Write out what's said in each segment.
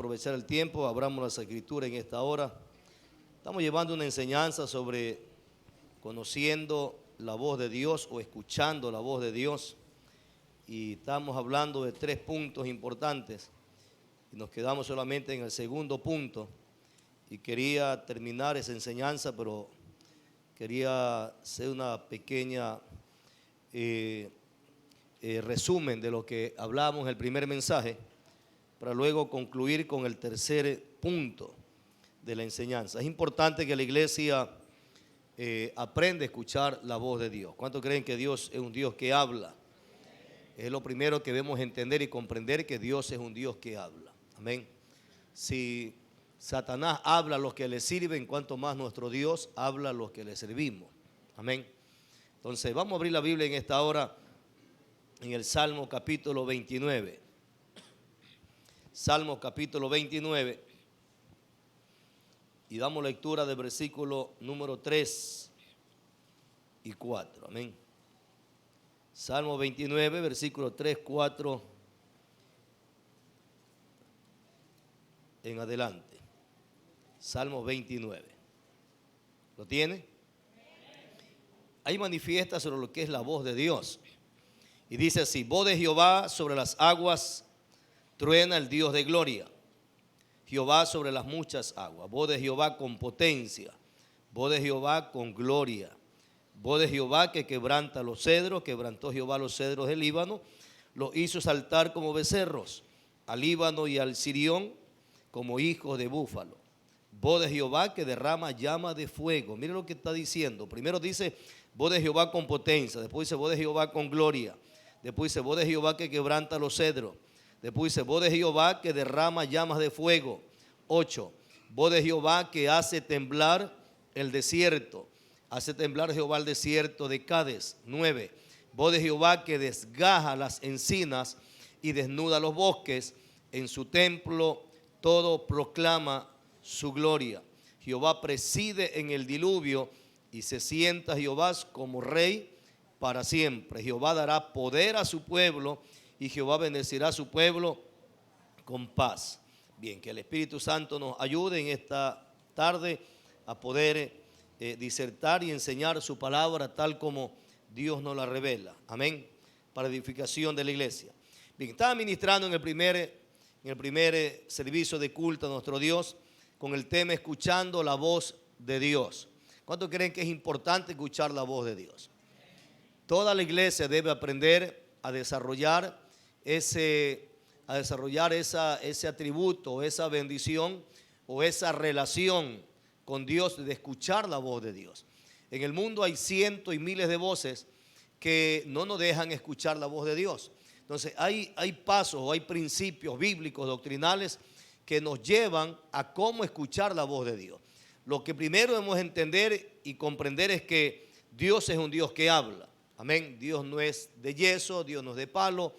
aprovechar el tiempo, abramos las escrituras en esta hora. Estamos llevando una enseñanza sobre conociendo la voz de Dios o escuchando la voz de Dios. Y estamos hablando de 3 puntos importantes. Y nos quedamos solamente en el segundo punto. Y quería terminar esa enseñanza, pero quería hacer una pequeña resumen de lo que hablábamos en el primer mensaje, para luego concluir con el tercer punto de la enseñanza. Es importante que la iglesia aprenda a escuchar la voz de Dios. ¿Cuántos creen que Dios es un Dios que habla? Es lo primero que debemos entender y comprender, que Dios es un Dios que habla. Amén. Si Satanás habla a los que le sirven, cuanto más nuestro Dios habla a los que le servimos. Amén. Entonces vamos a abrir la Biblia en esta hora en el Salmo capítulo 29. Salmo capítulo 29. Y damos lectura del versículo número 3 y 4. Amén. Salmo 29, versículo 3, 4 en adelante. Salmo 29. ¿Lo tiene? Ahí manifiesta sobre lo que es la voz de Dios. Y dice así: voz de Jehová sobre las aguas, truena el Dios de gloria. Jehová sobre las muchas aguas. Voz de Jehová con potencia. Voz de Jehová con gloria. Voz de Jehová que quebranta los cedros. Quebrantó Jehová los cedros del Líbano. Los hizo saltar como becerros. Al Líbano y al Sirión como hijos de búfalo. Voz de Jehová que derrama llama de fuego. Mire lo que está diciendo. Primero dice voz de Jehová con potencia. Después dice voz de Jehová con gloria. Después dice voz de Jehová que quebranta los cedros. Después dice voz de Jehová que derrama llamas de fuego. 8. Voz de Jehová que hace temblar el desierto. Hace temblar Jehová el desierto de Cades. 9. Voz de Jehová que desgaja las encinas y desnuda los bosques. En su templo todo proclama su gloria. Jehová preside en el diluvio y se sienta Jehová como rey para siempre. Jehová dará poder a su pueblo y Jehová bendecirá a su pueblo con paz. Bien, que el Espíritu Santo nos ayude en esta tarde a poder disertar y enseñar su palabra tal como Dios nos la revela. Amén. Para edificación de la iglesia. Bien, estaba ministrando en el primer servicio de culto a nuestro Dios con el tema escuchando la voz de Dios. ¿Cuántos creen que es importante escuchar la voz de Dios? Toda la iglesia debe aprender a desarrollar ese atributo, esa bendición o esa relación con Dios, de escuchar la voz de Dios. En el mundo hay cientos y miles de voces que no nos dejan escuchar la voz de Dios. Entonces hay pasos o hay principios bíblicos, doctrinales, que nos llevan a cómo escuchar la voz de Dios. Lo que primero debemos entender y comprender es que Dios es un Dios que habla. Amén. Dios no es de yeso, Dios no es de palo.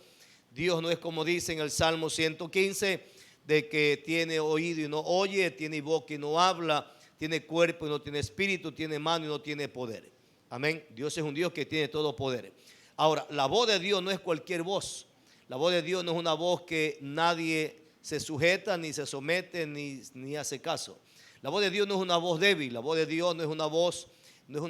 Dios no es como dice en el Salmo 115, de que tiene oído y no oye, tiene boca y no habla, tiene cuerpo y no tiene espíritu, tiene mano y no tiene poder. Amén. Dios es un Dios que tiene todo poder. Ahora, la voz de Dios no es cualquier voz. La voz de Dios no es una voz que nadie se sujeta, ni se somete, ni hace caso. La voz de Dios no es una voz débil. La voz de Dios no es una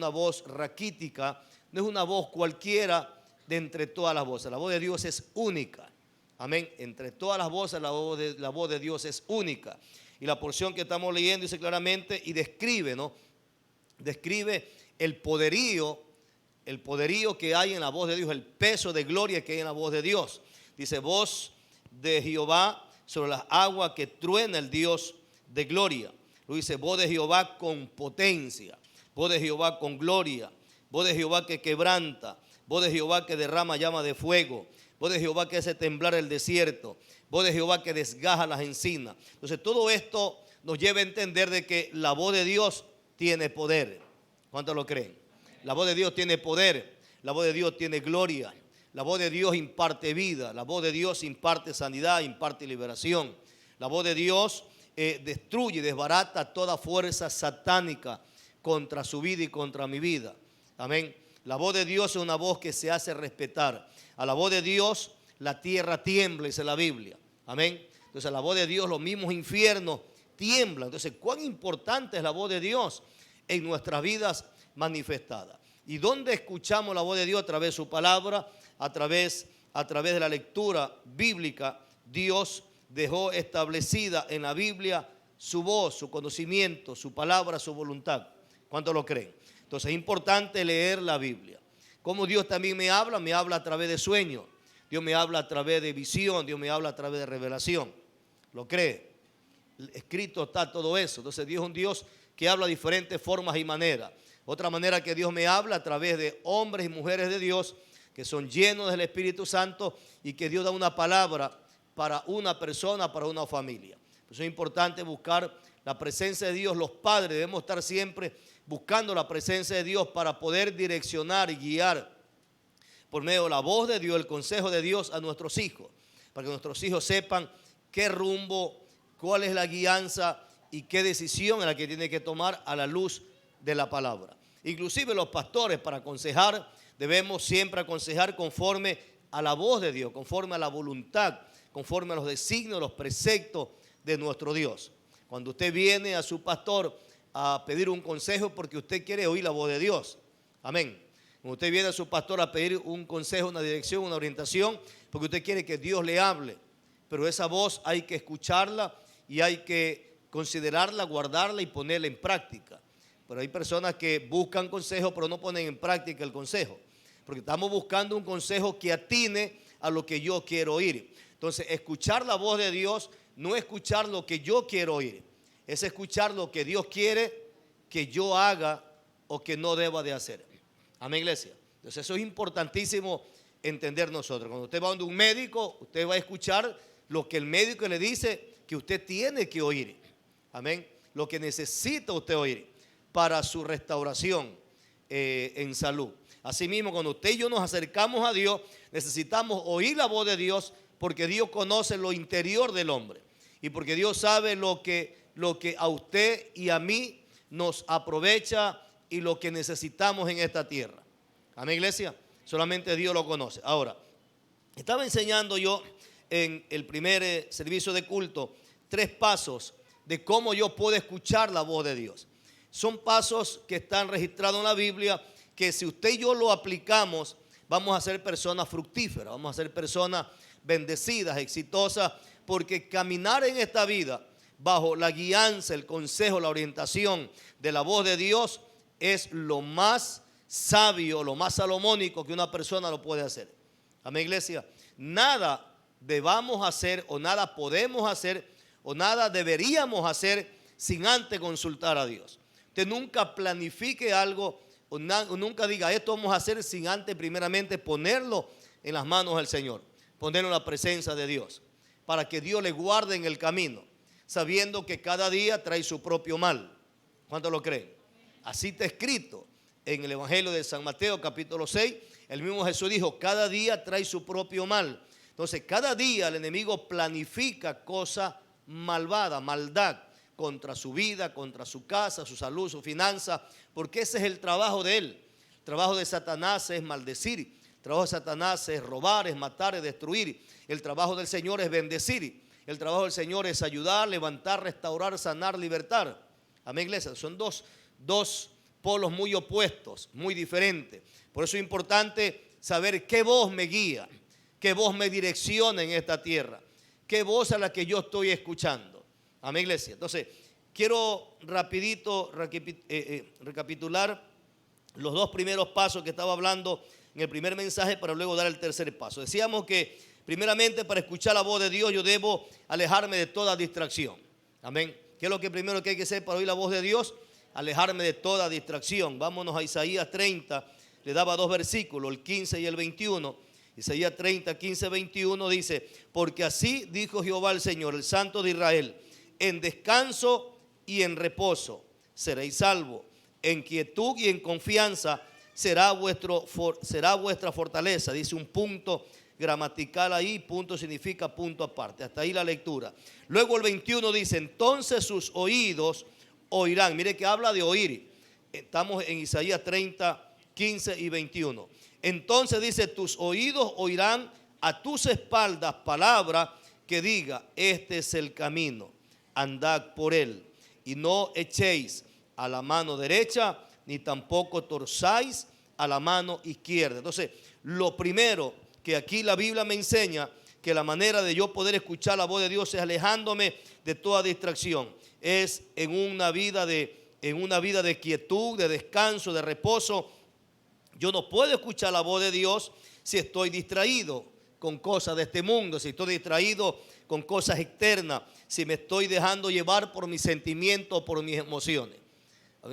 voz raquítica, no es una voz cualquiera de entre todas las voces. La voz de Dios es única. Amén. Entre todas las voces la voz de Dios es única. Y la porción que estamos leyendo dice claramente y describe, ¿no? Describe el poderío que hay en la voz de Dios, el peso de gloria que hay en la voz de Dios. Dice voz de Jehová sobre las aguas, que truena el Dios de gloria. Lo dice voz de Jehová con potencia, voz de Jehová con gloria, voz de Jehová que quebranta, voz de Jehová que derrama llama de fuego, voz de Jehová que hace temblar el desierto, voz de Jehová que desgaja las encinas. Entonces todo esto nos lleva a entender de que la voz de Dios tiene poder. ¿Cuántos lo creen? La voz de Dios tiene poder, la voz de Dios tiene gloria, la voz de Dios imparte vida, la voz de Dios imparte sanidad, imparte liberación. La voz de Dios destruye, desbarata toda fuerza satánica contra su vida y contra mi vida. Amén. La voz de Dios es una voz que se hace respetar. A la voz de Dios la tierra tiembla, dice la Biblia. Amén. Entonces la voz de Dios, los mismos infiernos tiemblan. Entonces, ¿cuán importante es la voz de Dios en nuestras vidas manifestadas? ¿Y dónde escuchamos la voz de Dios? A través de su palabra, a través de la lectura bíblica. Dios dejó establecida en la Biblia su voz, su conocimiento, su palabra, su voluntad. ¿Cuántos lo creen? Entonces es importante leer la Biblia. Como Dios también me habla a través de sueños. Dios me habla a través de visión, Dios me habla a través de revelación. ¿Lo cree? Escrito está todo eso. Entonces Dios es un Dios que habla de diferentes formas y maneras. Otra manera que Dios me habla a través de hombres y mujeres de Dios que son llenos del Espíritu Santo y que Dios da una palabra para una persona, para una familia. Por eso es importante buscar la presencia de Dios. Los padres debemos estar siempre buscando la presencia de Dios para poder direccionar y guiar por medio de la voz de Dios, el consejo de Dios a nuestros hijos, para que nuestros hijos sepan qué rumbo, cuál es la guianza y qué decisión es la que tiene que tomar a la luz de la palabra. Inclusive los pastores, para aconsejar, debemos siempre aconsejar conforme a la voz de Dios, conforme a la voluntad, conforme a los designios, los preceptos de nuestro Dios. Cuando usted viene a su pastor a pedir un consejo porque usted quiere oír la voz de Dios. Amén. Cuando usted viene a su pastor a pedir un consejo, una dirección, una orientación, porque usted quiere que Dios le hable. Pero esa voz hay que escucharla y hay que considerarla, guardarla y ponerla en práctica. Pero hay personas que buscan consejo pero no ponen en práctica el consejo. Porque estamos buscando un consejo que atine a lo que yo quiero oír. Entonces, escuchar la voz de Dios no es escuchar lo que yo quiero oír. Es escuchar lo que Dios quiere que yo haga o que no deba de hacer. Amén, iglesia. Entonces eso es importantísimo entender nosotros. Cuando usted va donde un médico, usted va a escuchar lo que el médico le dice que usted tiene que oír. Amén. Lo que necesita usted oír para su restauración en salud. Asimismo, cuando usted y yo nos acercamos a Dios, necesitamos oír la voz de Dios porque Dios conoce lo interior del hombre y porque Dios sabe lo que a usted y a mí nos aprovecha y lo que necesitamos en esta tierra. Amén, iglesia. Solamente Dios lo conoce. Ahora, estaba enseñando yo en el primer servicio de culto 3 pasos de cómo yo puedo escuchar la voz de Dios. Son pasos que están registrados en la Biblia que si usted y yo lo aplicamos, vamos a ser personas fructíferas, vamos a ser personas bendecidas, exitosas, porque caminar en esta vida bajo la guianza, el consejo, la orientación de la voz de Dios es lo más sabio, lo más salomónico que una persona lo puede hacer. Amén, iglesia. Nada debamos hacer o nada podemos hacer o nada deberíamos hacer sin antes consultar a Dios. Usted nunca planifique algo o nunca diga esto vamos a hacer sin antes primeramente ponerlo en las manos del Señor, ponerlo en la presencia de Dios, para que Dios le guarde en el camino, sabiendo que cada día trae su propio mal. ¿Cuántos lo creen? Así está escrito en el Evangelio de San Mateo capítulo 6. El mismo Jesús dijo, cada día trae su propio mal. Entonces cada día el enemigo planifica cosas malvadas, maldad contra su vida, contra su casa, su salud, su finanza, porque ese es el trabajo de él. El trabajo de Satanás es maldecir. El trabajo de Satanás es robar, es matar, es destruir. El trabajo del Señor es bendecir. El trabajo del Señor es ayudar, levantar, restaurar, sanar, libertar. Amén, iglesia. Son dos polos muy opuestos, muy diferentes. Por eso es importante saber qué voz me guía, qué voz me direcciona en esta tierra, qué voz a la que yo estoy escuchando. Amén, iglesia. Entonces, quiero rapidito recapitular los 2 primeros pasos que estaba hablando en el primer mensaje para luego dar el tercer paso. Decíamos que primeramente para escuchar la voz de Dios yo debo alejarme de toda distracción. Amén. ¿Qué es lo que primero que hay que hacer para oír la voz de Dios? Alejarme de toda distracción. Vámonos a Isaías 30. Le daba 2 versículos, el 15 y el 21. Isaías 30, 15, 21 dice, porque así dijo Jehová el Señor, el Santo de Israel, en descanso y en reposo seréis salvos, en quietud y en confianza será vuestra fortaleza. Dice un punto gramatical ahí, punto significa punto aparte. Hasta ahí la lectura. Luego el 21 dice, entonces sus oídos oirán. Mire que habla de oír. Estamos en Isaías 30, 15 y 21. Entonces dice, tus oídos oirán a tus espaldas palabra que diga: este es el camino, andad por él, y no echéis a la mano derecha, ni tampoco torzáis a la mano izquierda. Entonces, lo primero que aquí la Biblia me enseña, que la manera de yo poder escuchar la voz de Dios es alejándome de toda distracción, es en una vida de quietud, de descanso, de reposo. Yo no puedo escuchar la voz de Dios si estoy distraído con cosas de este mundo, si estoy distraído con cosas externas, si me estoy dejando llevar por mis sentimientos, por mis emociones.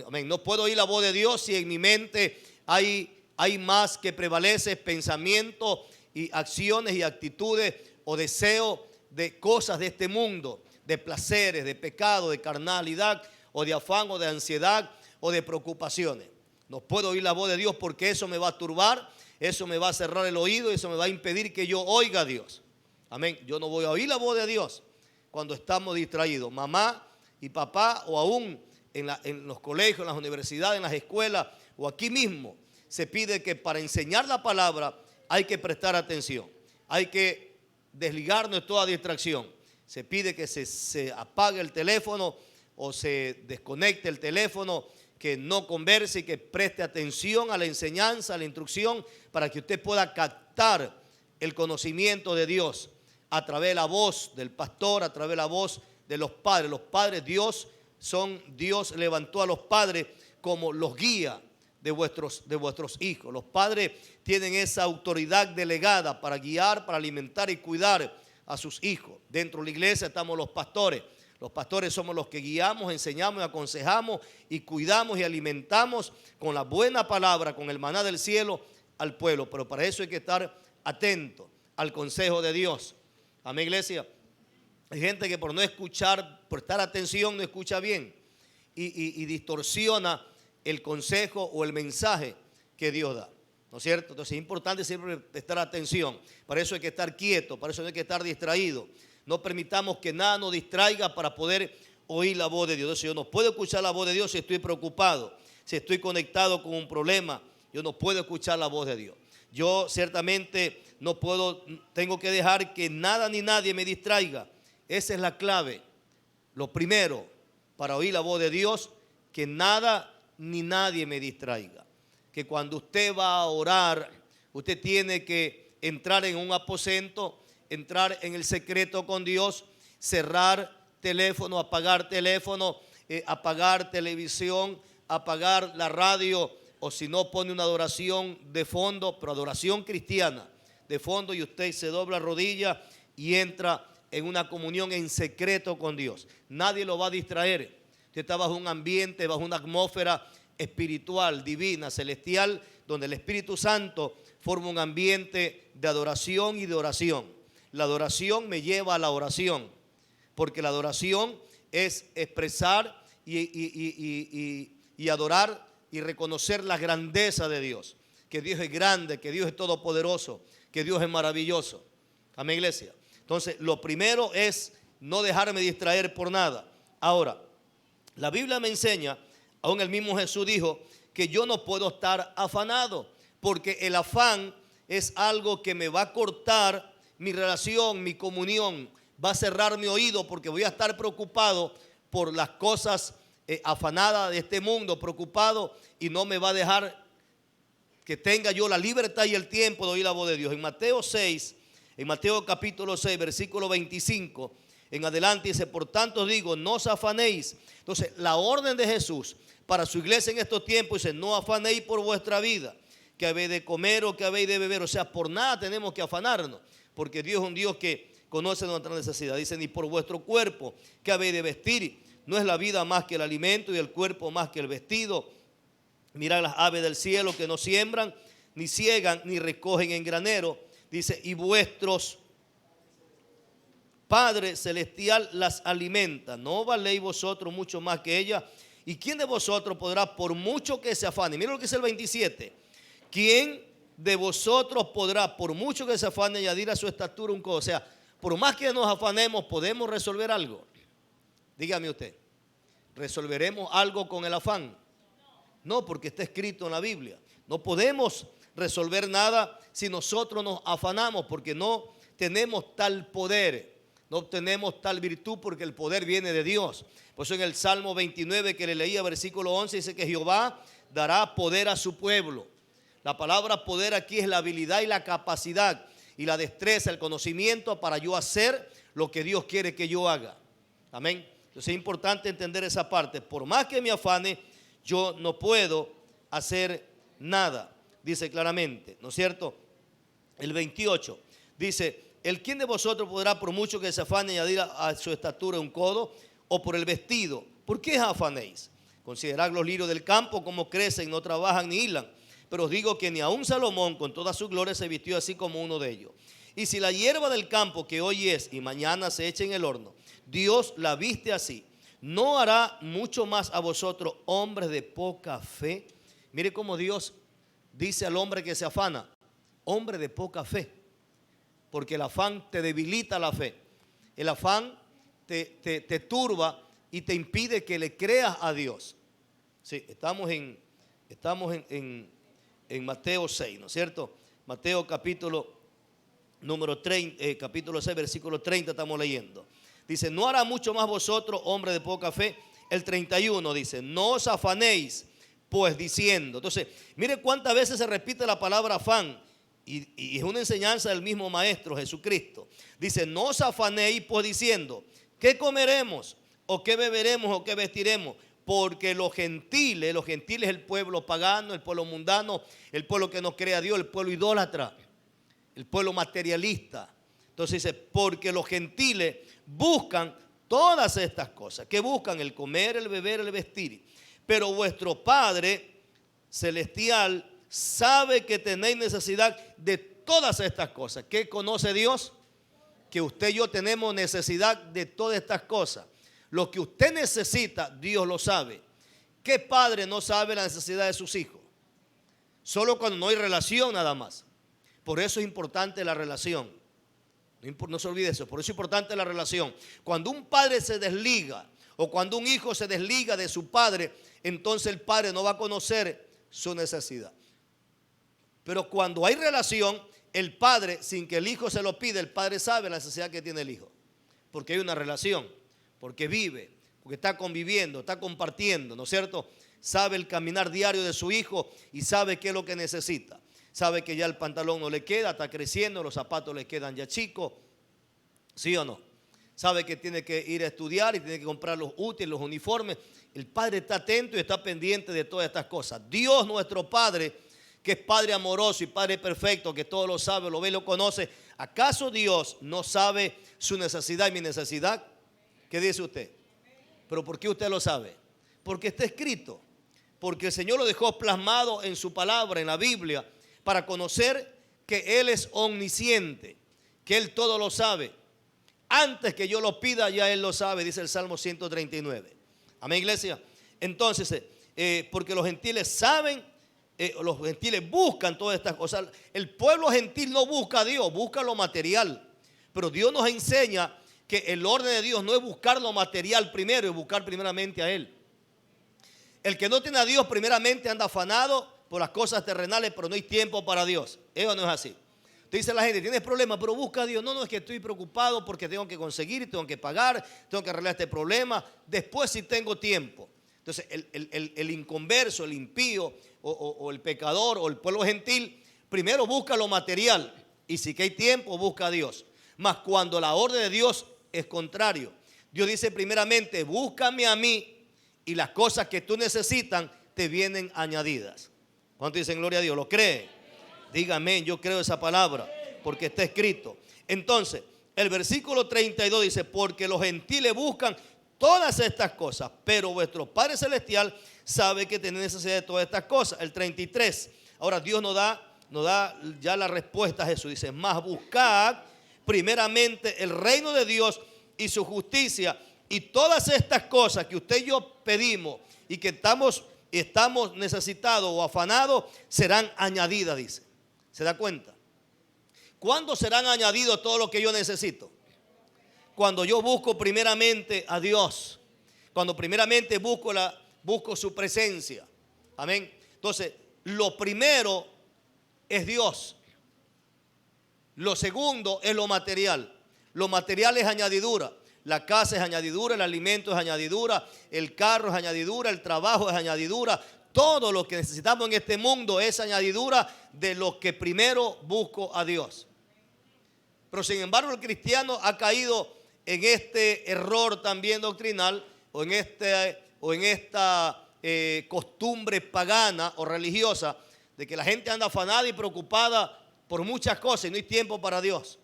Amén. No puedo oír la voz de Dios si en mi mente hay más que prevalece pensamientos y acciones y actitudes o deseos de cosas de este mundo, de placeres, de pecado, de carnalidad, o de afán, o de ansiedad, o de preocupaciones. No puedo oír la voz de Dios porque eso me va a turbar, eso me va a cerrar el oído, eso me va a impedir que yo oiga a Dios. Amén. Yo no voy a oír la voz de Dios cuando estamos distraídos. Mamá y papá, o aún en los colegios, en las universidades, en las escuelas, o aquí mismo, se pide que para enseñar la palabra hay que prestar atención. Hay que desligarnos de toda distracción. Se pide que se apague el teléfono o se desconecte el teléfono, que no converse y que preste atención a la enseñanza, a la instrucción, para que usted pueda captar el conocimiento de Dios a través de la voz del pastor, a través de la voz de los padres. Los padres, Dios levantó a los padres como los guías de vuestros hijos. Los padres tienen esa autoridad delegada para guiar, para alimentar y cuidar a sus hijos. Dentro de la iglesia estamos los pastores. Los pastores somos los que guiamos, enseñamos y aconsejamos y cuidamos y alimentamos con la buena palabra, con el maná del cielo al pueblo. Pero para eso hay que estar atento al consejo de Dios. Amén, iglesia. Hay gente que por no escuchar, por prestar atención, no escucha bien y distorsiona el consejo o el mensaje que Dios da. ¿No es cierto? Entonces es importante siempre prestar atención. Para eso hay que estar quieto, para eso no hay que estar distraído. No permitamos que nada nos distraiga para poder oír la voz de Dios. Entonces yo no puedo escuchar la voz de Dios si estoy preocupado, si estoy conectado con un problema. Yo no puedo escuchar la voz de Dios. Yo ciertamente tengo que dejar que nada ni nadie me distraiga. Esa es la clave. Lo primero para oír la voz de Dios, que nada ni nadie me distraiga. Que cuando usted va a orar, usted tiene que entrar en un aposento, entrar en el secreto con Dios, cerrar teléfono, apagar televisión, apagar la radio, o si no, pone una adoración de fondo, pero adoración cristiana de fondo, y usted se dobla rodilla y entra en una comunión en secreto con Dios. Nadie lo va a distraer. Usted está bajo un ambiente, bajo una atmósfera espiritual, divina, celestial, donde el Espíritu Santo forma un ambiente de adoración y de oración. La adoración me lleva a la oración, porque la adoración es expresar y adorar y reconocer la grandeza de Dios, que Dios es grande, que Dios es todopoderoso, que Dios es maravilloso. Amén, iglesia. Entonces, lo primero es no dejarme distraer por nada. Ahora, la Biblia me enseña, aún el mismo Jesús dijo, que yo no puedo estar afanado, porque el afán es algo que me va a cortar mi relación, mi comunión, va a cerrar mi oído, porque voy a estar preocupado por las cosas afanadas de este mundo, preocupado, y no me va a dejar que tenga yo la libertad y el tiempo de oír la voz de Dios. En Mateo capítulo 6, versículo 25 en adelante dice: por tanto digo, no os afanéis. Entonces la orden de Jesús para su iglesia en estos tiempos dice: no afanéis por vuestra vida, que habéis de comer o que habéis de beber. O sea, por nada tenemos que afanarnos, porque Dios es un Dios que conoce nuestra necesidad. Dice: ni por vuestro cuerpo, que habéis de vestir. No es la vida más que el alimento y el cuerpo más que el vestido. Mirad las aves del cielo, que no siembran, ni ciegan, ni recogen en granero. Dice: y vuestros Padre celestial las alimenta. ¿No valéis vosotros mucho más que ella? ¿Y quién de vosotros podrá, por mucho que se afane? Mira lo que dice el 27. ¿Quién de vosotros podrá, por mucho que se afane, añadir a su estatura un codo? O sea, por más que nos afanemos, ¿podemos resolver algo? Dígame usted, ¿resolveremos algo con el afán? No, porque está escrito en la Biblia. No podemos resolver nada si nosotros nos afanamos, porque no tenemos tal poder, No obtenemos tal virtud porque el poder viene de Dios. Por eso en el Salmo 29 que le leía, versículo 11, dice que Jehová dará poder a su pueblo. La palabra poder aquí es la habilidad y la capacidad y la destreza, el conocimiento para yo hacer lo que Dios quiere que yo haga. Amén. Entonces es importante entender esa parte. Por más que me afane, yo no puedo hacer nada. Dice claramente, ¿no es cierto? El 28 dice: ¿el quién de vosotros podrá, por mucho que se afane, añadir a su estatura un codo? O por el vestido, ¿por qué afanéis? Considerad los lirios del campo, cómo crecen, no trabajan ni hilan. Pero os digo que ni aun Salomón con toda su gloria se vistió así como uno de ellos. Y si la hierba del campo que hoy es y mañana se echa en el horno, Dios la viste así, ¿no hará mucho más a vosotros, hombres de poca fe? Mire cómo Dios dice al hombre que se afana: hombre de poca fe. Porque el afán te debilita la fe. El afán te turba y te impide que le creas a Dios. Sí, estamos en Mateo 6, ¿no es cierto? Mateo capítulo número 30, capítulo 6, versículo 30 estamos leyendo. Dice: ¿no hará mucho más vosotros, hombre de poca fe? El 31 dice: no os afanéis, pues diciendo. Entonces, mire cuántas veces se repite la palabra afán. Y es una enseñanza del mismo Maestro Jesucristo. Dice: no os afanéis, pues diciendo, ¿qué comeremos? ¿O qué beberemos? ¿O qué vestiremos? Porque los gentiles, el pueblo pagano, el pueblo mundano, el pueblo que no cree a Dios, el pueblo idólatra, el pueblo materialista. Entonces dice: porque los gentiles buscan todas estas cosas. ¿Qué buscan? El comer, el beber, el vestir. Pero vuestro Padre celestial sabe que tenéis necesidad de todas estas cosas. ¿Qué conoce Dios? Que usted y yo tenemos necesidad de todas estas cosas. Lo que usted necesita, Dios lo sabe. ¿Qué padre no sabe la necesidad de sus hijos? Solo cuando no hay relación nada más. Por eso es importante la relación. No se olvide eso. Por eso es importante la relación. Cuando un padre se desliga o cuando un hijo se desliga de su padre, entonces el padre no va a conocer su necesidad. Pero cuando hay relación, el padre, sin que el hijo se lo pida, el padre sabe la necesidad que tiene el hijo. Porque hay una relación, porque vive, porque está conviviendo, está compartiendo, ¿no es cierto? Sabe el caminar diario de su hijo y sabe qué es lo que necesita. Sabe que ya el pantalón no le queda, está creciendo, los zapatos le quedan ya chicos, ¿sí o no? Sabe que tiene que ir a estudiar y tiene que comprar los útiles, los uniformes. El padre está atento y está pendiente de todas estas cosas. Dios, nuestro Padre, que es Padre amoroso y Padre perfecto, que todo lo sabe, lo ve y lo conoce. ¿Acaso Dios no sabe su necesidad y mi necesidad? ¿Qué dice usted? ¿Pero por qué usted lo sabe? Porque está escrito. Porque el Señor lo dejó plasmado en su palabra, en la Biblia, para conocer que Él es omnisciente, que Él todo lo sabe. Antes que yo lo pida, ya Él lo sabe, dice el Salmo 139. Amén, iglesia. Entonces, porque los gentiles saben, los gentiles buscan todas estas cosas. El pueblo gentil no busca a Dios, busca lo material. Pero Dios nos enseña que el orden de Dios no es buscar lo material primero, es buscar primeramente a Él. El que no tiene a Dios primeramente anda afanado por las cosas terrenales, pero no hay tiempo para Dios. Eso no es así. Te dice la gente: tienes problemas, pero busca a Dios. No, es que estoy preocupado porque tengo que conseguir, tengo que pagar, tengo que arreglar este problema. Después sí tengo tiempo. Entonces el inconverso, el impío o el pecador o el pueblo gentil, primero busca lo material y si que hay tiempo busca a Dios. Mas cuando la orden de Dios es contrario, Dios dice primeramente: búscame a mí y las cosas que tú necesitas te vienen añadidas. ¿Cuánto dicen gloria a Dios? ¿Lo cree? Dígame, yo creo esa palabra porque está escrito. Entonces el versículo 32 dice: porque los gentiles buscan todas estas cosas, pero vuestro Padre Celestial sabe que tenéis necesidad de todas estas cosas. El 33, ahora Dios nos da ya la respuesta a Jesús. Dice: más buscad primeramente el reino de Dios y su justicia, y todas estas cosas que usted y yo pedimos y que estamos necesitados o afanados serán añadidas, dice. ¿Se da cuenta? ¿Cuándo serán añadidos todo lo que yo necesito? Cuando yo busco primeramente a Dios, cuando primeramente busco su presencia. Amén. Entonces, lo primero es Dios. Lo segundo es lo material. Lo material es añadidura. La casa es añadidura, el alimento es añadidura, el carro es añadidura, el trabajo es añadidura. Todo lo que necesitamos en este mundo es añadidura de lo que primero busco a Dios. Pero sin embargo el cristiano ha caído en este error también doctrinal o en esta costumbre pagana o religiosa de que la gente anda afanada y preocupada por muchas cosas y no hay tiempo para Dios.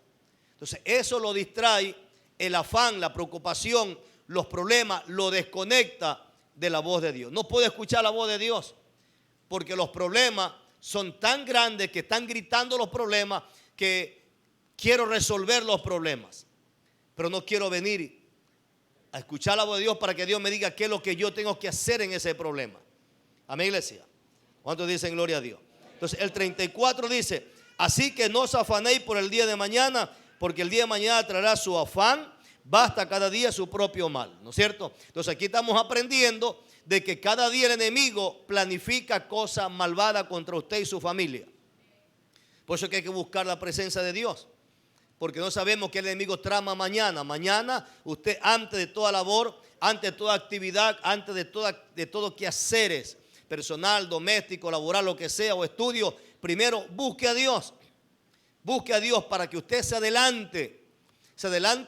Entonces eso lo distrae. El afán, la preocupación, los problemas, lo desconecta de la voz de Dios. No puede escuchar la voz de Dios porque los problemas son tan grandes que están gritando los problemas que quiero resolver los problemas, pero no quiero venir a escuchar la voz de Dios para que Dios me diga qué es lo que yo tengo que hacer en ese problema. Amén, iglesia. ¿Cuántos dicen gloria a Dios? Entonces el 34 dice: así que no os afanéis por el día de mañana, porque el día de mañana traerá su afán, basta cada día su propio mal, ¿no es cierto? Entonces aquí estamos aprendiendo de que cada día el enemigo planifica cosas malvadas contra usted y su familia. Por eso es que hay que buscar la presencia de Dios, porque no sabemos qué el enemigo trama mañana. Mañana usted, antes de toda labor, antes de toda actividad, antes de todo quehaceres personal, doméstico, laboral, lo que sea, o estudio, primero busque a Dios. Busque a Dios para que usted se adelante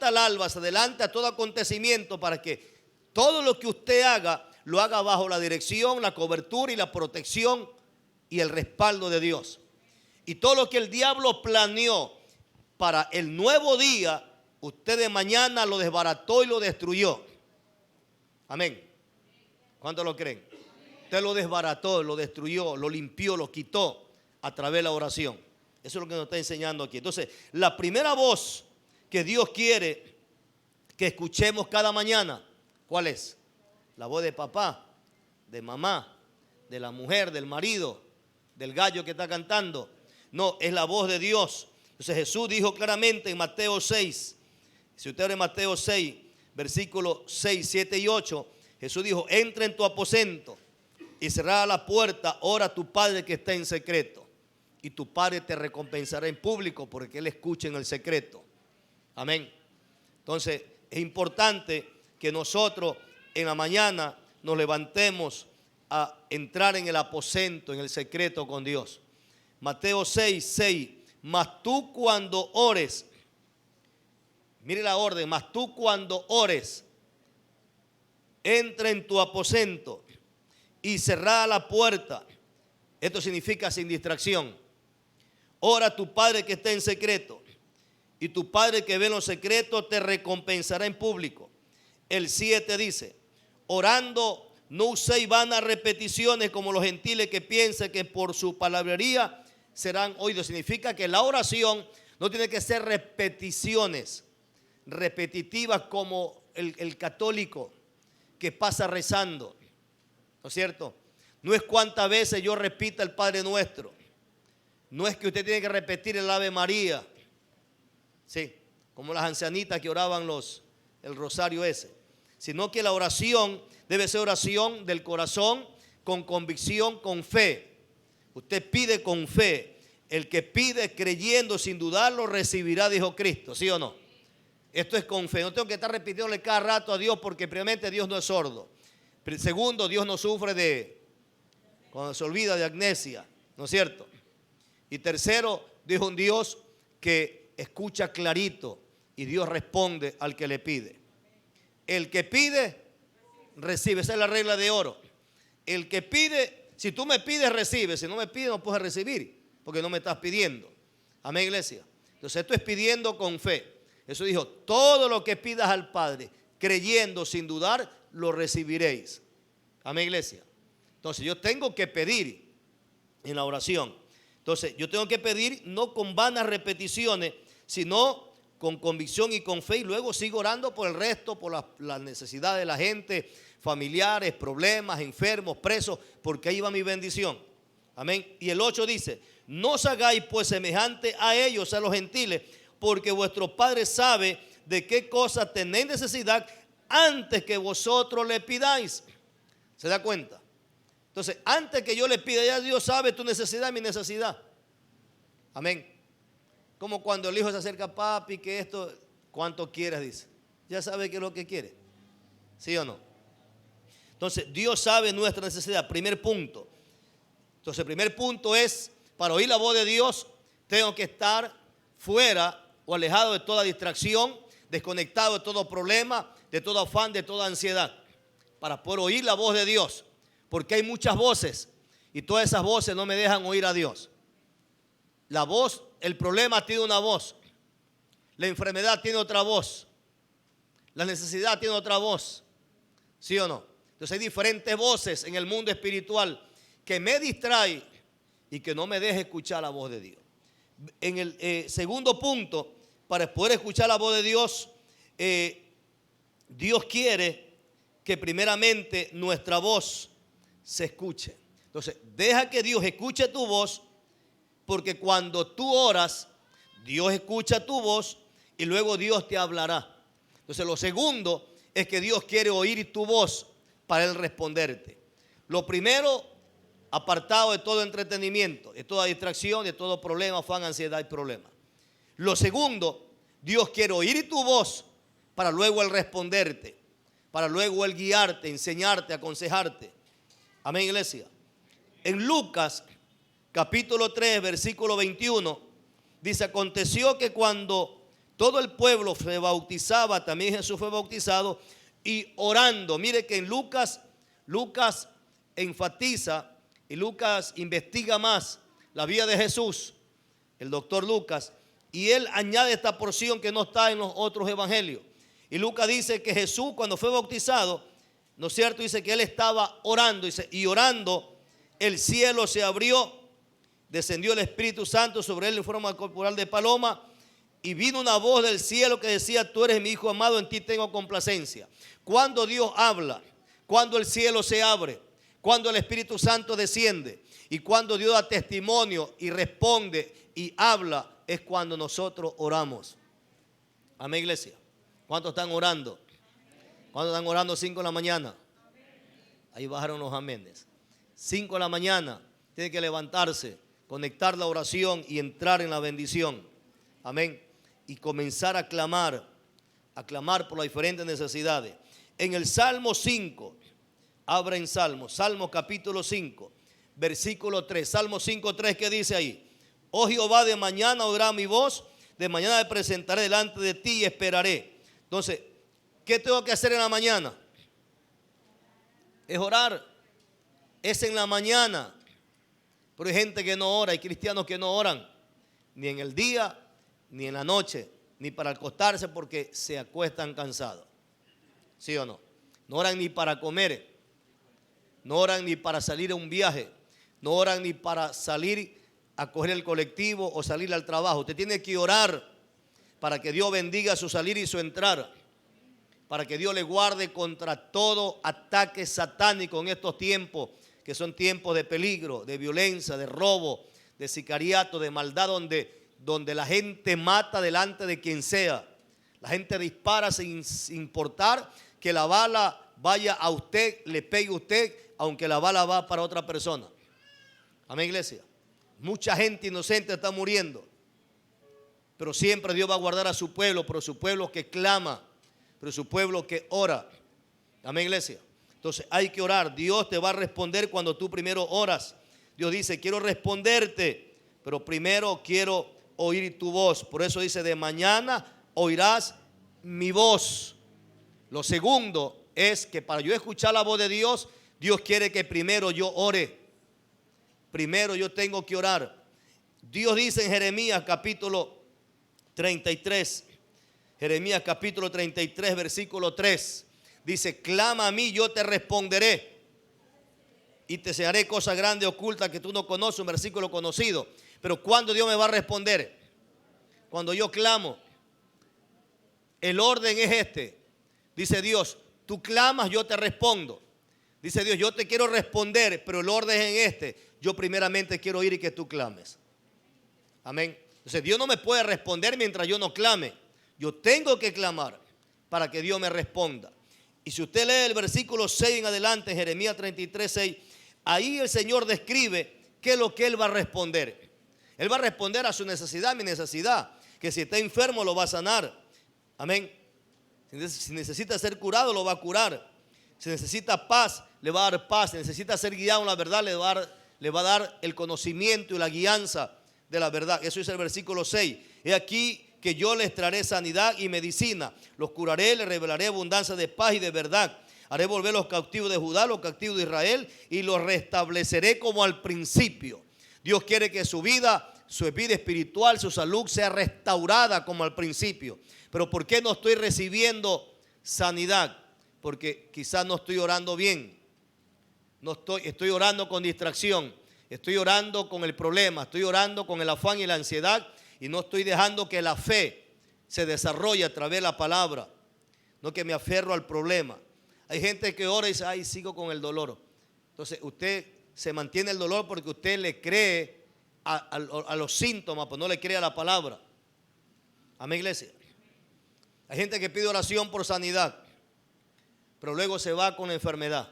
al alba, se adelante a todo acontecimiento, para que todo lo que usted haga, lo haga bajo la dirección, la cobertura y la protección y el respaldo de Dios. Y todo lo que el diablo planeó para el nuevo día, usted de mañana lo desbarató y lo destruyó. Amén. ¿Cuántos lo creen? Usted lo desbarató, lo destruyó, lo limpió, lo quitó a través de la oración. Eso es lo que nos está enseñando aquí. Entonces, la primera voz que Dios quiere que escuchemos cada mañana, ¿cuál es? La voz de papá, de mamá, de la mujer, del marido, del gallo que está cantando. No, es la voz de Dios. Entonces Jesús dijo claramente en Mateo 6, si usted abre Mateo 6, versículos 6, 7 y 8, Jesús dijo: entra en tu aposento y cerrada la puerta, ora a tu Padre que está en secreto. Y tu Padre te recompensará en público, porque Él escucha en el secreto. Amén. Entonces es importante que nosotros en la mañana nos levantemos a entrar en el aposento, en el secreto con Dios. Mateo 6, 6. Mas tú cuando ores, mire la orden, mas tú cuando ores, entra en tu aposento y cerrada la puerta. Esto significa sin distracción. Ora a tu Padre que está en secreto, y tu Padre que ve en lo secreto te recompensará en público. El 7 dice: orando no uséis vanas repeticiones como los gentiles, que piensan que por su palabrería serán oídos. Significa que la oración no tiene que ser repeticiones repetitivas como el católico que pasa rezando, ¿no es cierto? No es cuántas veces yo repita el Padre Nuestro. No es que usted tiene que repetir el Ave María, sí, como las ancianitas que oraban el rosario ese, sino que la oración debe ser oración del corazón, con convicción, con fe. Usted pide con fe. El que pide creyendo sin dudarlo recibirá, dijo Cristo, ¿sí o no? Esto es con fe. No tengo que estar repitiéndole cada rato a Dios, porque primeramente Dios no es sordo. Segundo, Dios no sufre cuando se olvida, de amnesia, ¿no es cierto? Y tercero, Dios es un Dios que escucha clarito y Dios responde al que le pide. El que pide, recibe. Esa es la regla de oro. El que pide, si tú me pides, recibe. Si no me pides, no puedes recibir, porque no me estás pidiendo. Amén, iglesia. Entonces esto es pidiendo con fe. Eso dijo: todo lo que pidas al Padre, creyendo sin dudar, lo recibiréis. Amén, iglesia. Entonces yo tengo que pedir en la oración. Entonces yo tengo que pedir no con vanas repeticiones, sino con convicción y con fe, y luego sigo orando por el resto, por las necesidades de la gente, familiares, problemas, enfermos, presos, porque ahí va mi bendición. Amén. Y el 8 dice: no os hagáis pues semejante a ellos, a los gentiles, porque vuestro Padre sabe de qué cosa tenéis necesidad antes que vosotros le pidáis. ¿Se da cuenta? Entonces, antes que yo le pida, ya Dios sabe tu necesidad y mi necesidad. Amén. Como cuando el hijo se acerca: papi, que esto, ¿Cuánto quieres? Dice. Ya sabe qué es lo que quiere. ¿Sí o no? Entonces, Dios sabe nuestra necesidad. Primer punto. Entonces, el primer punto es, para oír la voz de Dios, tengo que estar fuera o alejado de toda distracción, desconectado de todo problema, de todo afán, de toda ansiedad, para poder oír la voz de Dios. Porque hay muchas voces y todas esas voces no me dejan oír a Dios. La voz, el problema tiene una voz. La enfermedad tiene otra voz. La necesidad tiene otra voz. ¿Sí o no? Entonces hay diferentes voces en el mundo espiritual que me distraen y que no me deja escuchar la voz de Dios. En el segundo punto, para poder escuchar la voz de Dios, Dios quiere que primeramente nuestra voz se escuche. Entonces, deja que Dios escuche tu voz, porque cuando tú oras, Dios escucha tu voz y luego Dios te hablará. Entonces, lo segundo es que Dios quiere oír tu voz para Él responderte. Lo primero, apartado de todo entretenimiento, de toda distracción, de todo problema, afán, ansiedad y problema. Lo segundo, Dios quiere oír tu voz para luego Él responderte, para luego Él guiarte, enseñarte, aconsejarte. Amén, iglesia. En Lucas capítulo 3, versículo 21, dice: aconteció que cuando todo el pueblo se bautizaba, también Jesús fue bautizado, y orando. Mire que en Lucas enfatiza y Lucas investiga más la vida de Jesús, el doctor Lucas, y él añade esta porción que no está en los otros evangelios. Y Lucas dice que Jesús, cuando fue bautizado, ¿no es cierto? Dice que él estaba orando, dice, y orando el cielo se abrió, descendió el Espíritu Santo sobre él en forma corporal de paloma, y vino una voz del cielo que decía: tú eres mi Hijo amado, en ti tengo complacencia. Cuando Dios habla, cuando el cielo se abre, cuando el Espíritu Santo desciende y cuando Dios da testimonio y responde y habla, es cuando nosotros oramos. Amén, iglesia. ¿Cuántos están orando? ¿Cuántos están orando 5 de la mañana? Ahí bajaron los amenes. 5 de la mañana tiene que levantarse, conectar la oración y entrar en la bendición. Amén. Y comenzar a clamar por las diferentes necesidades. En el Salmo 5, abra en Salmo capítulo 5, versículo 3. Salmo 5, 3, ¿qué dice ahí? Oh Jehová, de mañana oirá mi voz, de mañana me presentaré delante de ti y esperaré. Entonces, ¿qué tengo que hacer en la mañana? Es orar. Es en la mañana. Pero hay gente que no ora, hay cristianos que no oran, ni en el día, ni en la noche, ni para acostarse, porque se acuestan cansados. ¿Sí o no? No oran ni para comer, no oran ni para salir a un viaje, no oran ni para salir a coger el colectivo o salir al trabajo. Usted tiene que orar para que Dios bendiga su salir y su entrar, para que Dios le guarde contra todo ataque satánico en estos tiempos, que son tiempos de peligro, de violencia, de robo, de sicariato, de maldad, donde la gente mata delante de quien sea. La gente dispara sin importar que la bala vaya a usted, le pegue a usted, aunque la bala va para otra persona. Amén, iglesia. Mucha gente inocente está muriendo, pero siempre Dios va a guardar a su pueblo, pero su pueblo que clama, pero su pueblo que ora. Amén, iglesia. Entonces hay que orar. Dios te va a responder cuando tú primero oras. Dios dice: quiero responderte, pero primero quiero oír tu voz. Por eso dice: de mañana oirás mi voz. Lo segundo es que para yo escuchar la voz de Dios, Dios quiere que primero yo ore. Primero yo tengo que orar. Dios dice en Jeremías capítulo 33, Jeremías capítulo 33, versículo 3, dice: clama a mí, yo te responderé y te enseñaré cosas grandes ocultas que tú no conoces. Un versículo conocido. Pero ¿cuándo Dios me va a responder? Cuando yo clamo. El orden es este. Dice Dios: tú clamas, yo te respondo. Dice Dios: yo te quiero responder, pero el orden es este. Yo primeramente quiero oír y que tú clames. Amén. Entonces Dios no me puede responder mientras yo no clame. Yo tengo que clamar para que Dios me responda. Y si usted lee el versículo 6 en adelante, Jeremías 33, 6, ahí el Señor describe qué es lo que Él va a responder. Él va a responder a su necesidad, mi necesidad. Que si está enfermo lo va a sanar. Amén. Si necesita ser curado, lo va a curar. Si necesita paz, le va a dar paz. Si necesita ser guiado en la verdad, le va a dar el conocimiento y la guianza de la verdad. Eso es el versículo 6. He aquí que yo les traeré sanidad y medicina. Los curaré, les revelaré abundancia de paz y de verdad. Haré volver los cautivos de Judá, los cautivos de Israel, y los restableceré como al principio. Dios quiere que su vida espiritual, su salud sea restaurada como al principio. Pero ¿por qué no estoy recibiendo sanidad? Porque quizás no estoy orando bien. Estoy orando con distracción. Estoy orando con el problema. Estoy orando con el afán y la ansiedad. Y no estoy dejando que la fe se desarrolle a través de la palabra. No que me aferro al problema. Hay gente que ora y dice, ay, sigo con el dolor. Entonces usted se mantiene el dolor porque usted le cree a los síntomas, pues no le cree a la palabra. Amén, iglesia. Hay gente que pide oración por sanidad, pero luego se va con la enfermedad.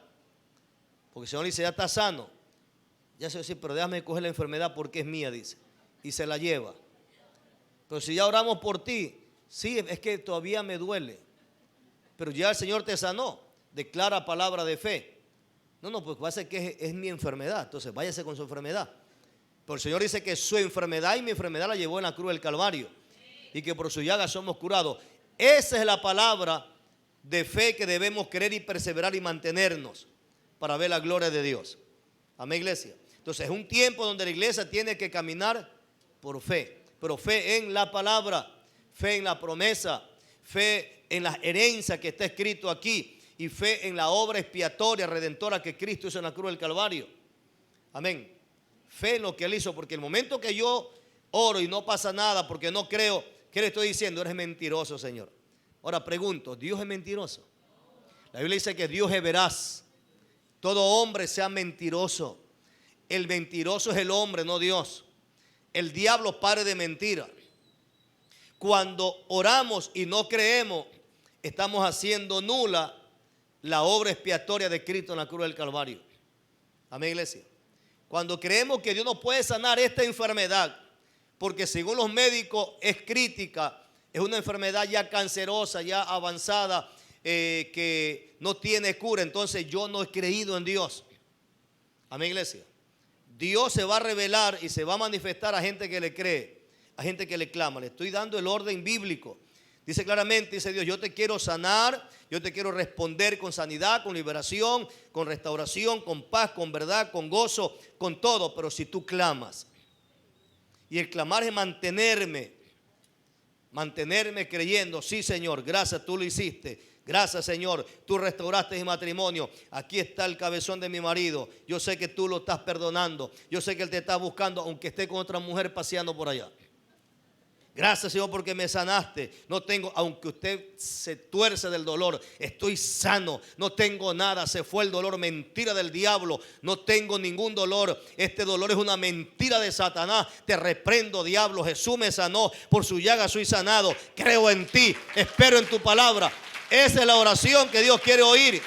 Porque el Señor dice, ya está sano. Ya se dice, pero déjame coger la enfermedad porque es mía, dice. Y se la lleva. Pero si ya oramos por ti, sí, es que todavía me duele. Pero ya el Señor te sanó. Declara palabra de fe. No, pues va a ser que es mi enfermedad. Entonces váyase con su enfermedad. Pero el Señor dice que su enfermedad y mi enfermedad la llevó en la cruz del Calvario. Y que por su llaga somos curados. Esa es la palabra de fe que debemos creer y perseverar y mantenernos para ver la gloria de Dios. Amén, iglesia. Entonces es un tiempo donde la iglesia tiene que caminar por fe. Pero fe en la palabra, fe en la promesa, fe en la herencia que está escrito aquí. Y fe en la obra expiatoria, redentora que Cristo hizo en la cruz del Calvario. Amén. Fe en lo que Él hizo, porque el momento que yo oro y no pasa nada porque no creo, ¿qué le estoy diciendo? Eres mentiroso, Señor. Ahora pregunto, ¿Dios es mentiroso? La Biblia dice que Dios es veraz. Todo hombre sea mentiroso. El mentiroso es el hombre, no Dios. El diablo padre de mentira. Cuando oramos y no creemos, estamos haciendo nula la obra expiatoria de Cristo en la cruz del Calvario. Amén, iglesia. Cuando creemos que Dios no puede sanar esta enfermedad, porque según los médicos es crítica, es una enfermedad ya cancerosa, ya avanzada, que no tiene cura, entonces yo no he creído en Dios. Amén, iglesia. Dios se va a revelar y se va a manifestar a gente que le cree, a gente que le clama. Le estoy dando el orden bíblico. Dice claramente, dice Dios, yo te quiero sanar, yo te quiero responder con sanidad, con liberación, con restauración, con paz, con verdad, con gozo, con todo. Pero si tú clamas, y el clamar es mantenerme creyendo, sí Señor, gracias, tú lo hiciste. Gracias Señor, tú restauraste mi matrimonio. Aquí está el cabezón de mi marido. Yo sé que tú lo estás perdonando. Yo sé que él te está buscando, aunque esté con otra mujer paseando por allá. Gracias Señor porque me sanaste. No tengo, aunque usted se tuerce del dolor, estoy sano. No tengo nada, se fue el dolor, mentira del diablo. No tengo ningún dolor. Este dolor es una mentira de Satanás. Te reprendo, diablo. Jesús me sanó, por su llaga soy sanado. Creo en ti, espero en tu palabra. Esa es la oración que Dios quiere oír.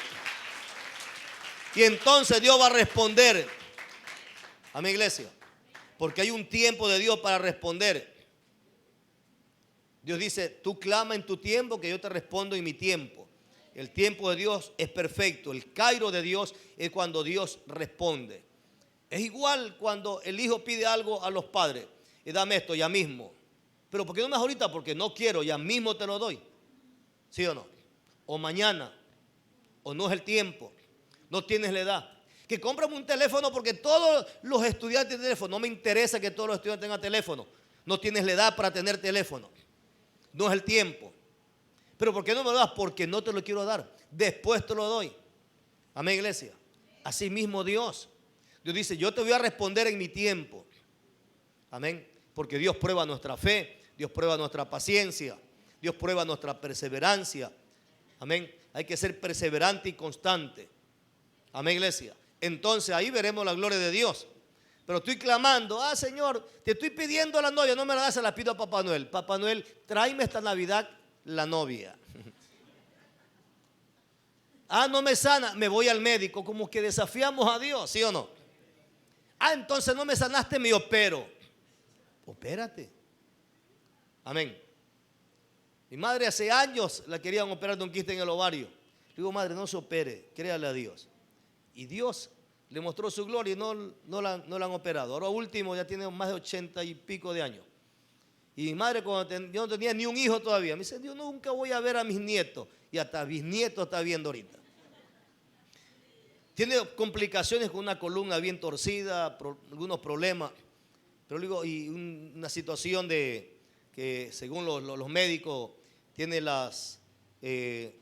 Y entonces Dios va a responder. A mi iglesia, porque hay un tiempo de Dios para responder. Dios dice, tú clama en tu tiempo que yo te respondo en mi tiempo. El tiempo de Dios es perfecto. El cairo de Dios es cuando Dios responde. Es igual cuando el hijo pide algo a los padres. Y dame esto ya mismo. Pero ¿por qué no me das ahorita? Porque no quiero, ya mismo te lo doy. ¿Sí o no? O mañana. O no es el tiempo. No tienes la edad. Que cómprame un teléfono porque todos los estudiantes tienen teléfono. No me interesa que todos los estudiantes tengan teléfono. No tienes la edad para tener teléfono. No es el tiempo. Pero ¿por qué no me lo das? Porque no te lo quiero dar. Después te lo doy. Amén, iglesia. Así mismo Dios dice, yo te voy a responder en mi tiempo. Amén. Porque Dios prueba nuestra fe. Dios prueba nuestra paciencia. Dios prueba nuestra perseverancia. Amén. Hay que ser perseverante y constante. Amén, iglesia. Entonces ahí veremos la gloria de Dios. Pero estoy clamando, Señor, te estoy pidiendo a la novia, no me la das, se la pido a Papá Noel. Papá Noel, tráeme esta Navidad la novia. No me sana, me voy al médico. Como que desafiamos a Dios, ¿sí o no? Entonces no me sanaste, me opero. Opérate. Amén. Mi madre hace años la querían operar de un quiste en el ovario. Le digo, madre, no se opere, créale a Dios. Y Dios le mostró su gloria y no la han operado. Ahora último ya tiene más de 80 y pico de años. Y mi madre, cuando yo no tenía ni un hijo todavía, me dice, yo nunca voy a ver a mis nietos. Y hasta bisnietos está viendo ahorita. Tiene complicaciones con una columna bien torcida, algunos problemas. Pero digo, y una situación de que según los médicos tiene le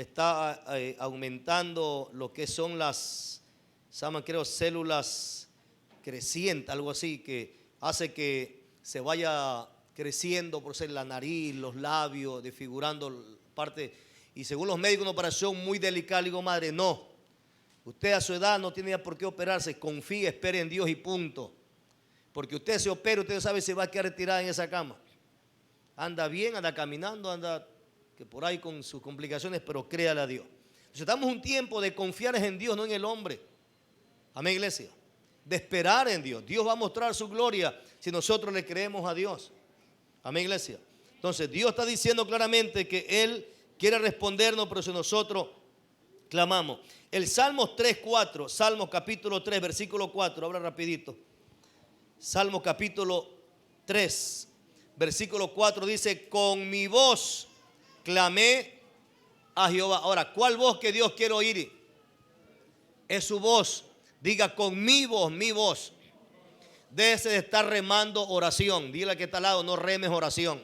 está aumentando lo que son las, se llaman creo células crecientes, algo así, que hace que se vaya creciendo por ser la nariz, los labios, desfigurando parte. Y según los médicos, una operación muy delicada. Le digo, madre, no. Usted a su edad no tiene por qué operarse. Confíe, espere en Dios y punto. Porque usted se opera, usted no sabe si va a quedar retirada en esa cama. Anda bien, anda caminando, anda que por ahí con sus complicaciones, pero créale a Dios. Entonces estamos en un tiempo de confiar en Dios, no en el hombre. Amén, iglesia. De esperar en Dios. Dios va a mostrar su gloria si nosotros le creemos a Dios. Amén, iglesia. Entonces Dios está diciendo claramente que Él quiere respondernos, pero si nosotros clamamos. El Salmos 3:4, Salmos capítulo 3, versículo 4, habla rapidito. Salmos capítulo 3, versículo 4 dice, con mi voz clamé a Jehová. Ahora, ¿cuál voz que Dios quiere oír? Es su voz. Diga, con mi voz, mi voz. Déjese de estar remando oración. Dile al que está al lado, no remes oración.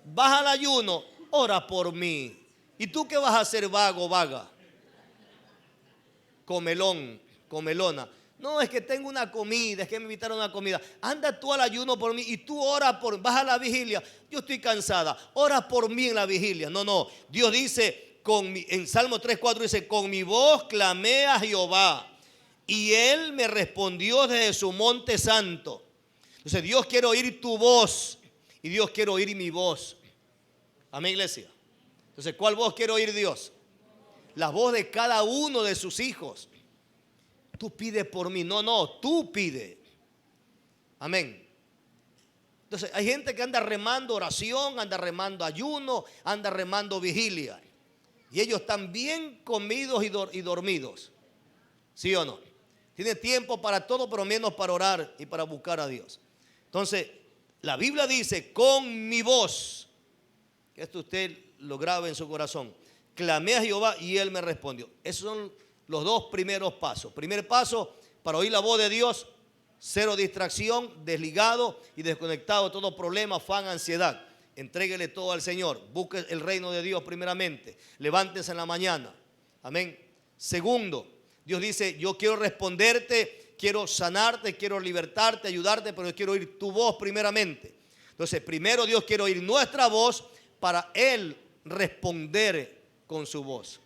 Vas al ayuno, ora por mí. ¿Y tú qué vas a hacer, vago, vaga? Comelón, comelona. No, es que tengo una comida, es que me invitaron a una comida. Anda tú al ayuno por mí y tú ora por mí. Vas a la vigilia. Yo estoy cansada. Ora por mí en la vigilia. No. Dios dice, en Salmo 3:4 dice, con mi voz clamé a Jehová y Él me respondió desde su monte santo. Entonces Dios quiere oír tu voz y Dios quiere oír mi voz. Amén, iglesia. Entonces, ¿cuál voz quiere oír Dios? La voz de cada uno de sus hijos. Tú pides por mí. No, tú pides. Amén. Entonces, hay gente que anda remando oración, anda remando ayuno, anda remando vigilia. Y ellos están bien comidos y dormidos. ¿Sí o no? Tiene tiempo para todo, pero menos para orar y para buscar a Dios. Entonces, la Biblia dice, con mi voz, que esto usted lo grabe en su corazón, clamé a Jehová y Él me respondió. Esos son los dos primeros pasos. Primer paso, para oír la voz de Dios, cero distracción, desligado y desconectado de todo problema, afán, ansiedad. Entréguele todo al Señor. Busque el reino de Dios primeramente. Levántese en la mañana. Amén. Segundo, Dios dice, yo quiero responderte, quiero sanarte, quiero libertarte, ayudarte, pero yo quiero oír tu voz primeramente. Entonces, primero Dios quiere oír nuestra voz para Él responder con su voz.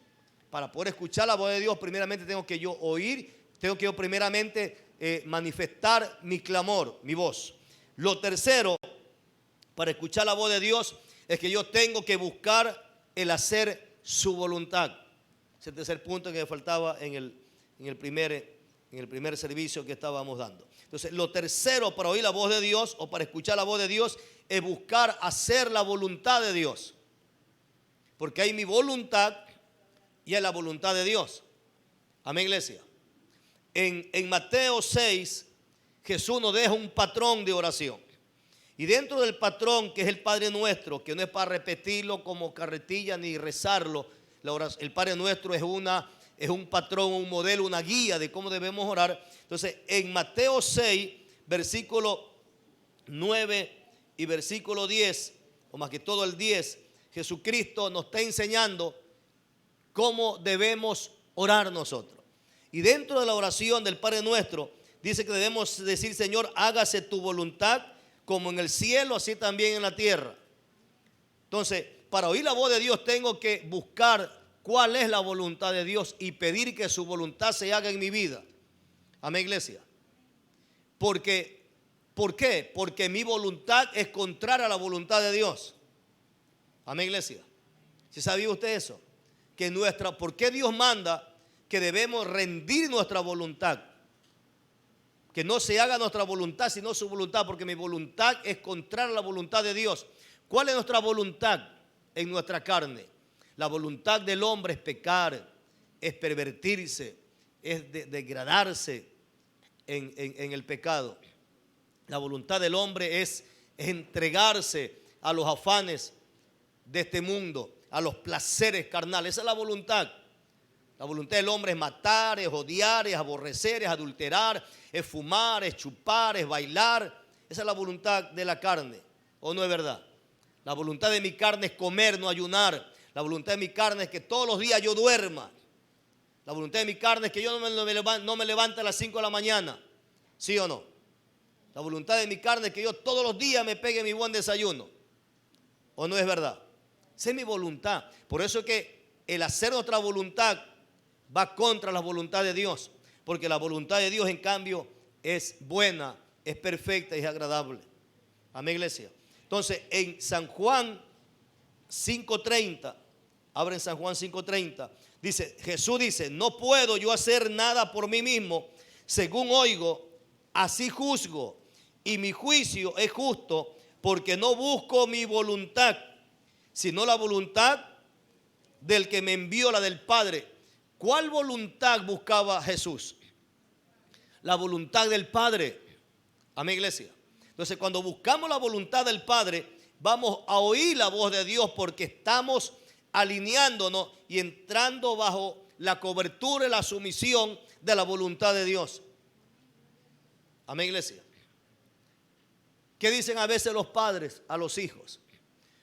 Para poder escuchar la voz de Dios, primeramente tengo que yo oír, tengo que yo primeramente manifestar mi clamor, mi voz. Lo tercero, para escuchar la voz de Dios, es que yo tengo que buscar el hacer su voluntad. Ese es el tercer punto que me faltaba en el primer servicio que estábamos dando. Entonces, lo tercero para oír la voz de Dios o para escuchar la voz de Dios es buscar hacer la voluntad de Dios. Porque hay mi voluntad y hay la voluntad de Dios. Amén, iglesia. En Mateo 6, Jesús nos deja un patrón de oración. Y dentro del patrón, que es el Padre Nuestro, que no es para repetirlo como carretilla ni rezarlo, el Padre Nuestro es un patrón, un modelo, una guía de cómo debemos orar. Entonces, en Mateo 6, versículo 9 y versículo 10, o más que todo el 10, Jesucristo nos está enseñando cómo debemos orar nosotros. Y dentro de la oración del Padre Nuestro, dice que debemos decir, Señor, hágase tu voluntad como en el cielo, así también en la tierra. Entonces, para oír la voz de Dios tengo que buscar cuál es la voluntad de Dios y pedir que su voluntad se haga en mi vida. Amén, iglesia. ¿Por qué? Porque mi voluntad es contraria a la voluntad de Dios. Amén, iglesia. ¿Sí sabía usted eso? ¿Por qué Dios manda que debemos rendir nuestra voluntad? Que no se haga nuestra voluntad, sino su voluntad, porque mi voluntad es contraria a la voluntad de Dios. ¿Cuál es nuestra voluntad en nuestra carne? La voluntad del hombre es pecar, es pervertirse, es degradarse en el pecado. La voluntad del hombre es entregarse a los afanes de este mundo, a los placeres carnales. Esa es la voluntad. La voluntad del hombre es matar, es odiar, es aborrecer, es adulterar, es fumar, es chupar, es bailar. Esa es la voluntad de la carne, ¿o no es verdad? La voluntad de mi carne es comer, no ayunar. La voluntad de mi carne es que todos los días yo duerma. La voluntad de mi carne es que yo no me levante a las 5 de la mañana. ¿Sí o no? La voluntad de mi carne es que yo todos los días me pegue mi buen desayuno. ¿O no es verdad? Esa es mi voluntad. Por eso es que el hacer nuestra voluntad va contra la voluntad de Dios. Porque la voluntad de Dios, en cambio, es buena, es perfecta y es agradable. Amén, iglesia. Entonces, en San Juan 5:30, abren San Juan 5:30, dice, Jesús dice, no puedo yo hacer nada por mí mismo, según oigo, así juzgo, y mi juicio es justo, porque no busco mi voluntad, sino la voluntad del que me envió, la del Padre. ¿Cuál voluntad buscaba Jesús? La voluntad del Padre. Amén, iglesia. Entonces, cuando buscamos la voluntad del Padre, vamos a oír la voz de Dios, porque estamos alineándonos y entrando bajo la cobertura y la sumisión de la voluntad de Dios. Amén, iglesia. ¿Qué dicen a veces los padres a los hijos?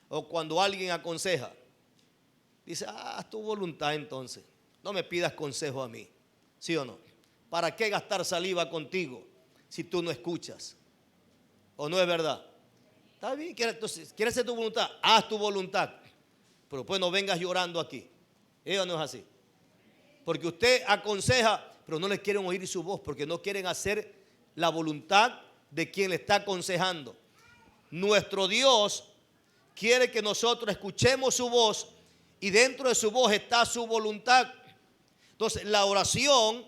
O cuando alguien aconseja, dice, haz tu voluntad entonces, no me pidas consejo a mí. ¿Sí o no? ¿Para qué gastar saliva contigo si tú no escuchas? ¿O no es verdad? Está bien, entonces, ¿quieres hacer tu voluntad? Haz tu voluntad. Pero pues no vengas llorando aquí. ¿O no es así? Porque usted aconseja, pero no le quieren oír su voz, porque no quieren hacer la voluntad de quien le está aconsejando. Nuestro Dios quiere que nosotros escuchemos su voz, y dentro de su voz está su voluntad. Entonces, la oración,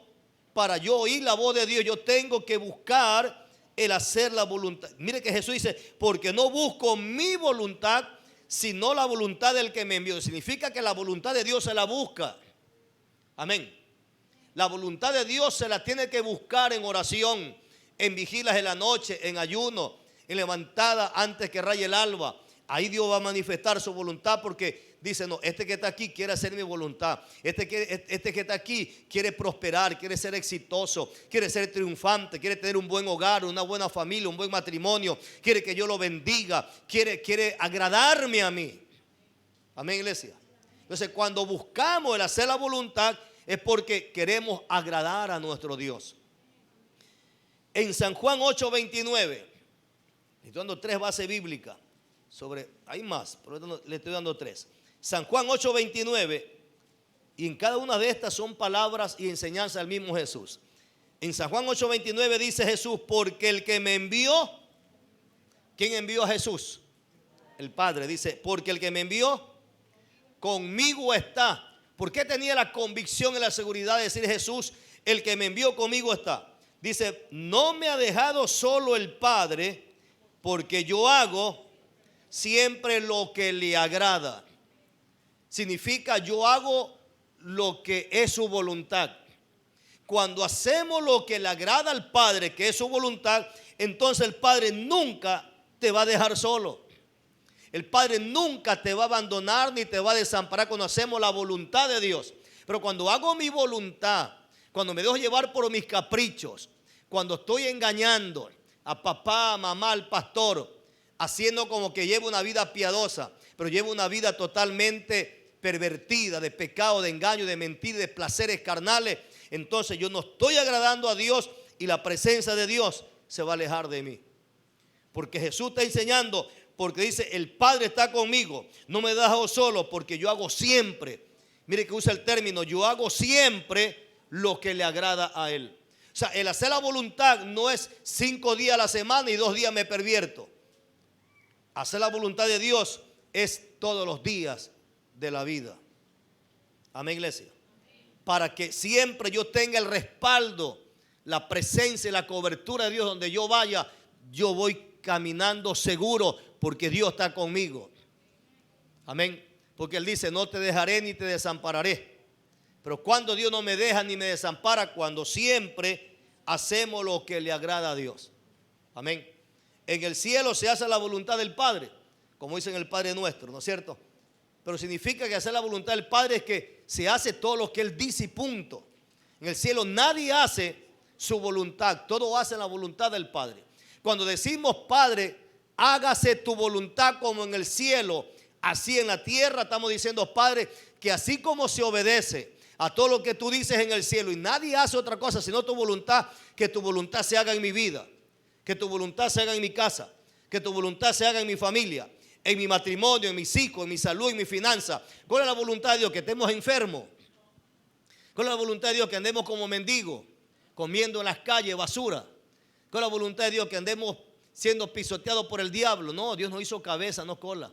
para yo oír la voz de Dios, yo tengo que buscar el hacer la voluntad. Mire que Jesús dice, porque no busco mi voluntad, sino la voluntad del que me envió. Significa que la voluntad de Dios se la busca. Amén. La voluntad de Dios se la tiene que buscar en oración, en vigilas de la noche, en ayuno, en levantada antes que raye el alba. Ahí Dios va a manifestar su voluntad, porque dice, no, este que está aquí quiere hacer mi voluntad. Este que está aquí quiere prosperar, quiere ser exitoso, quiere ser triunfante, quiere tener un buen hogar, una buena familia, un buen matrimonio. Quiere que yo lo bendiga, quiere agradarme a mí. Amén, iglesia. Entonces, cuando buscamos el hacer la voluntad, es porque queremos agradar a nuestro Dios. En San Juan 8:29, estoy dando 3 bases bíblicas. Hay más, pero le estoy dando 3. San Juan 8:29, y en cada una de estas son palabras y enseñanzas del mismo Jesús. En San Juan 8:29 dice Jesús, porque el que me envió, ¿quién envió a Jesús? El Padre. Dice, porque el que me envió conmigo está. ¿Por qué tenía la convicción y la seguridad de decir Jesús, el que me envió conmigo está? Dice, no me ha dejado solo el Padre, porque yo hago siempre lo que le agrada. Significa, yo hago lo que es su voluntad. Cuando hacemos lo que le agrada al Padre, que es su voluntad, entonces el Padre nunca te va a dejar solo. El Padre nunca te va a abandonar ni te va a desamparar cuando hacemos la voluntad de Dios. Pero cuando hago mi voluntad, cuando me dejo llevar por mis caprichos, cuando estoy engañando a papá, a mamá, al pastor, haciendo como que llevo una vida piadosa, pero llevo una vida totalmente pervertida, de pecado, de engaño, de mentira, de placeres carnales, entonces yo no estoy agradando a Dios, y la presencia de Dios se va a alejar de mí. Porque Jesús está enseñando, porque dice, el Padre está conmigo, no me dejo solo, porque yo hago siempre, mire que usa el término, yo hago siempre lo que le agrada a Él. O sea, el hacer la voluntad no es 5 días a la semana y 2 días me pervierto. Hacer la voluntad de Dios es todos los días de la vida. Amén, iglesia. Para que siempre yo tenga el respaldo, la presencia y la cobertura de Dios donde yo vaya, yo voy caminando seguro porque Dios está conmigo. Amén. Porque Él dice, no te dejaré ni te desampararé. Pero cuando Dios no me deja ni me desampara, cuando siempre hacemos lo que le agrada a Dios. Amén. En el cielo se hace la voluntad del Padre, como dice en el Padre Nuestro, ¿no es cierto? Pero significa que hacer la voluntad del Padre es que se hace todo lo que Él dice y punto. En el cielo nadie hace su voluntad, todo hace la voluntad del Padre. Cuando decimos, Padre, hágase tu voluntad como en el cielo, así en la tierra, estamos diciendo, Padre, que así como se obedece a todo lo que tú dices en el cielo y nadie hace otra cosa sino tu voluntad, que tu voluntad se haga en mi vida, que tu voluntad se haga en mi casa, que tu voluntad se haga en mi familia, en mi matrimonio, en mis hijos, en mi salud, en mi finanza. ¿Cuál es la voluntad de Dios? Que estemos enfermos. ¿Cuál es la voluntad de Dios? Que andemos como mendigos, comiendo en las calles basura. ¿Cuál es la voluntad de Dios? Que andemos siendo pisoteados por el diablo. No, Dios nos hizo cabeza, no cola.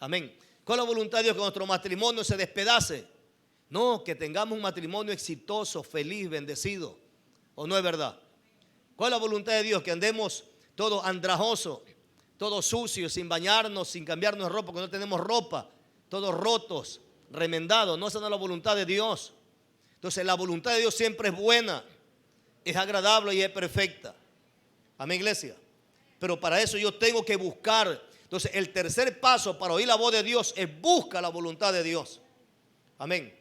Amén. ¿Cuál es la voluntad de Dios? Que nuestro matrimonio se despedace. No, que tengamos un matrimonio exitoso, feliz, bendecido. ¿O no es verdad? ¿Cuál es la voluntad de Dios? Que andemos todos andrajosos, todos sucios, sin bañarnos, sin cambiarnos de ropa, porque no tenemos ropa, todos rotos, remendados. No, esa no es la voluntad de Dios. Entonces la voluntad de Dios siempre es buena, es agradable y es perfecta. Amén, iglesia. Pero para eso yo tengo que buscar. Entonces el tercer paso para oír la voz de Dios es busca la voluntad de Dios. Amén.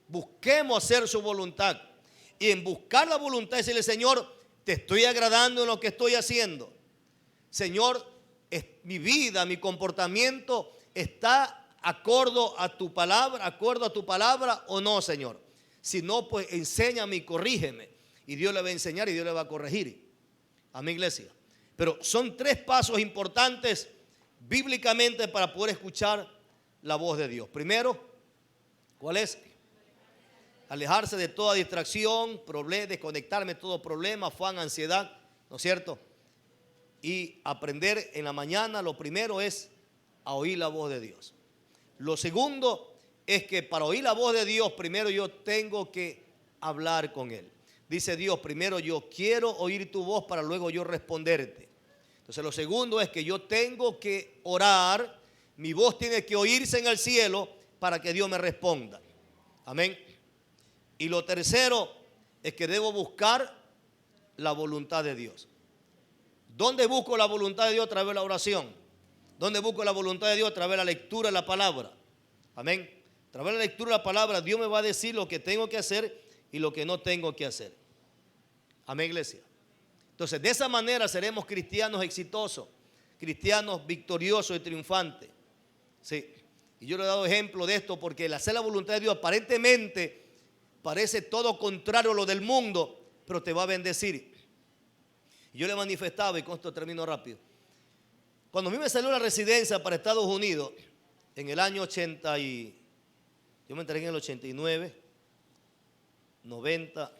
Busquemos hacer su voluntad. Y en buscar la voluntad, decirle, Señor, te estoy agradando en lo que estoy haciendo. Señor, mi vida, mi comportamiento está acuerdo a tu palabra o no, Señor. Si no, pues enséñame y corrígeme. Y Dios le va a enseñar y Dios le va a corregir. Amén, iglesia. Pero son tres pasos importantes bíblicamente para poder escuchar la voz de Dios. Primero, ¿cuál es? Alejarse de toda distracción, desconectarme de todo problema, afán, ansiedad, ¿no es cierto? Y aprender en la mañana, lo primero es a oír la voz de Dios. Lo segundo es que para oír la voz de Dios, primero yo tengo que hablar con Él. Dice Dios, primero yo quiero oír tu voz para luego yo responderte. Entonces lo segundo es que yo tengo que orar, mi voz tiene que oírse en el cielo para que Dios me responda. Amén. Y lo tercero es que debo buscar la voluntad de Dios. ¿Dónde busco la voluntad de Dios? A través de la oración. ¿Dónde busco la voluntad de Dios? A través de la lectura de la palabra. Amén. A través de la lectura de la palabra Dios me va a decir lo que tengo que hacer y lo que no tengo que hacer. Amén, iglesia. Entonces de esa manera seremos cristianos exitosos, cristianos victoriosos y triunfantes. Sí. Y yo le he dado ejemplo de esto porque el hacer la voluntad de Dios aparentemente parece todo contrario a lo del mundo, pero te va a bendecir. Y yo le manifestaba, y con esto termino rápido. Cuando a mí me salió la residencia para Estados Unidos, en el año 80 yo me entregué en el 89, 90.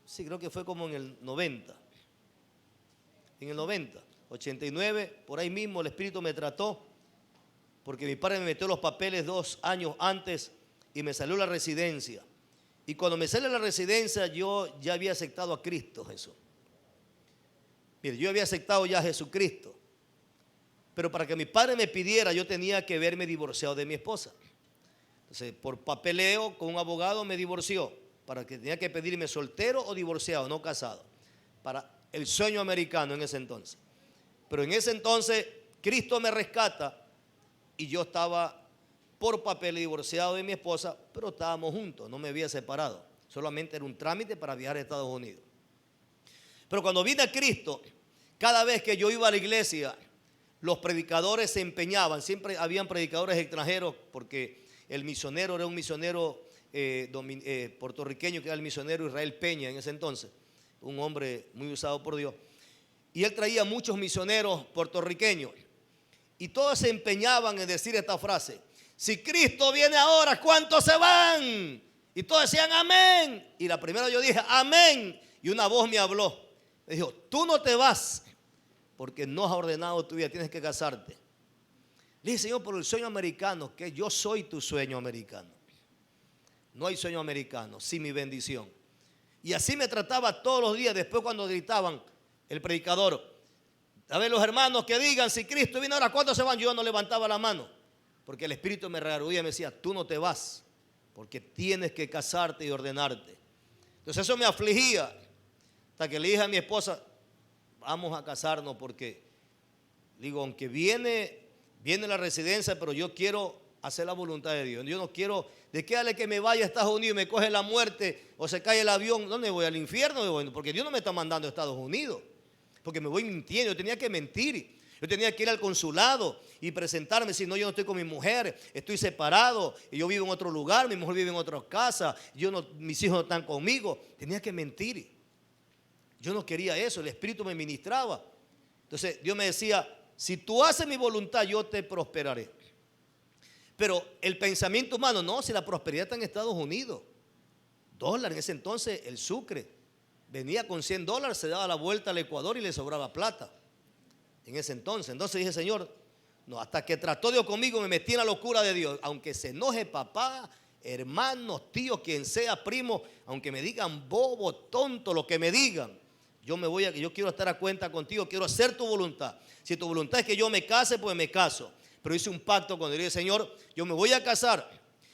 Sí, creo que fue como en el 90. En el 90, 89, por ahí mismo el Espíritu me trató. Porque mi padre me metió los papeles 2 años antes y me salió la residencia. Y cuando me sale la residencia, yo ya había aceptado a Cristo Jesús. Mire, yo había aceptado ya a Jesucristo. Pero para que mi padre me pidiera, yo tenía que verme divorciado de mi esposa. Entonces, por papeleo, con un abogado me divorció. Para que tenía que pedirme soltero o divorciado, no casado. Para el sueño americano en ese entonces. Pero en ese entonces, Cristo me rescata. Y yo estaba por papel divorciado de mi esposa, pero estábamos juntos, no me había separado. Solamente era un trámite para viajar a Estados Unidos. Pero cuando vine a Cristo, cada vez que yo iba a la iglesia, los predicadores se empeñaban. Siempre habían predicadores extranjeros porque el misionero era un misionero puertorriqueño, que era el misionero Israel Peña en ese entonces, un hombre muy usado por Dios. Y él traía muchos misioneros puertorriqueños. Y todos se empeñaban en decir esta frase: si Cristo viene ahora, ¿cuántos se van? Y todos decían amén. Y la primera yo dije amén. Y una voz me habló. Me dijo: tú no te vas porque no has ordenado tu vida, tienes que casarte. Le dije: Señor, por el sueño americano, que yo soy tu sueño americano. No hay sueño americano sin mi bendición. Y así me trataba todos los días. Después cuando gritaban: el predicador, a ver los hermanos que digan, si Cristo viene ahora, ¿cuándo se van? Yo no levantaba la mano, porque el Espíritu me redarguía y me decía, tú no te vas, porque tienes que casarte y ordenarte. Entonces eso me afligía, hasta que le dije a mi esposa, vamos a casarnos, porque digo, aunque viene la residencia, pero yo quiero hacer la voluntad de Dios. Yo no quiero, de qué vale que me vaya a Estados Unidos y me coge la muerte o se cae el avión. ¿Dónde voy? ¿Al infierno? Porque Dios no me está mandando a Estados Unidos, porque me voy mintiendo. Yo tenía que mentir, yo tenía que ir al consulado y presentarme, si no, yo no estoy con mi mujer, estoy separado y yo vivo en otro lugar, mi mujer vive en otra casa, mis hijos no están conmigo. Tenía que mentir. Yo no quería eso, el Espíritu me ministraba. Entonces Dios me decía, si tú haces mi voluntad, yo te prosperaré. Pero el pensamiento humano, no, si la prosperidad está en Estados Unidos. Dólar, en ese entonces el sucre venía con $100, se daba la vuelta al Ecuador y le sobraba plata. En ese entonces. Entonces dije, Señor, no, hasta que trató Dios conmigo, me metí en la locura de Dios. Aunque se enoje papá, hermanos, tíos, quien sea, primo, aunque me digan bobo, tonto, lo que me digan, yo quiero estar a cuenta contigo, quiero hacer tu voluntad. Si tu voluntad es que yo me case, pues me caso. Pero hice un pacto con Dios, Señor, yo me voy a casar.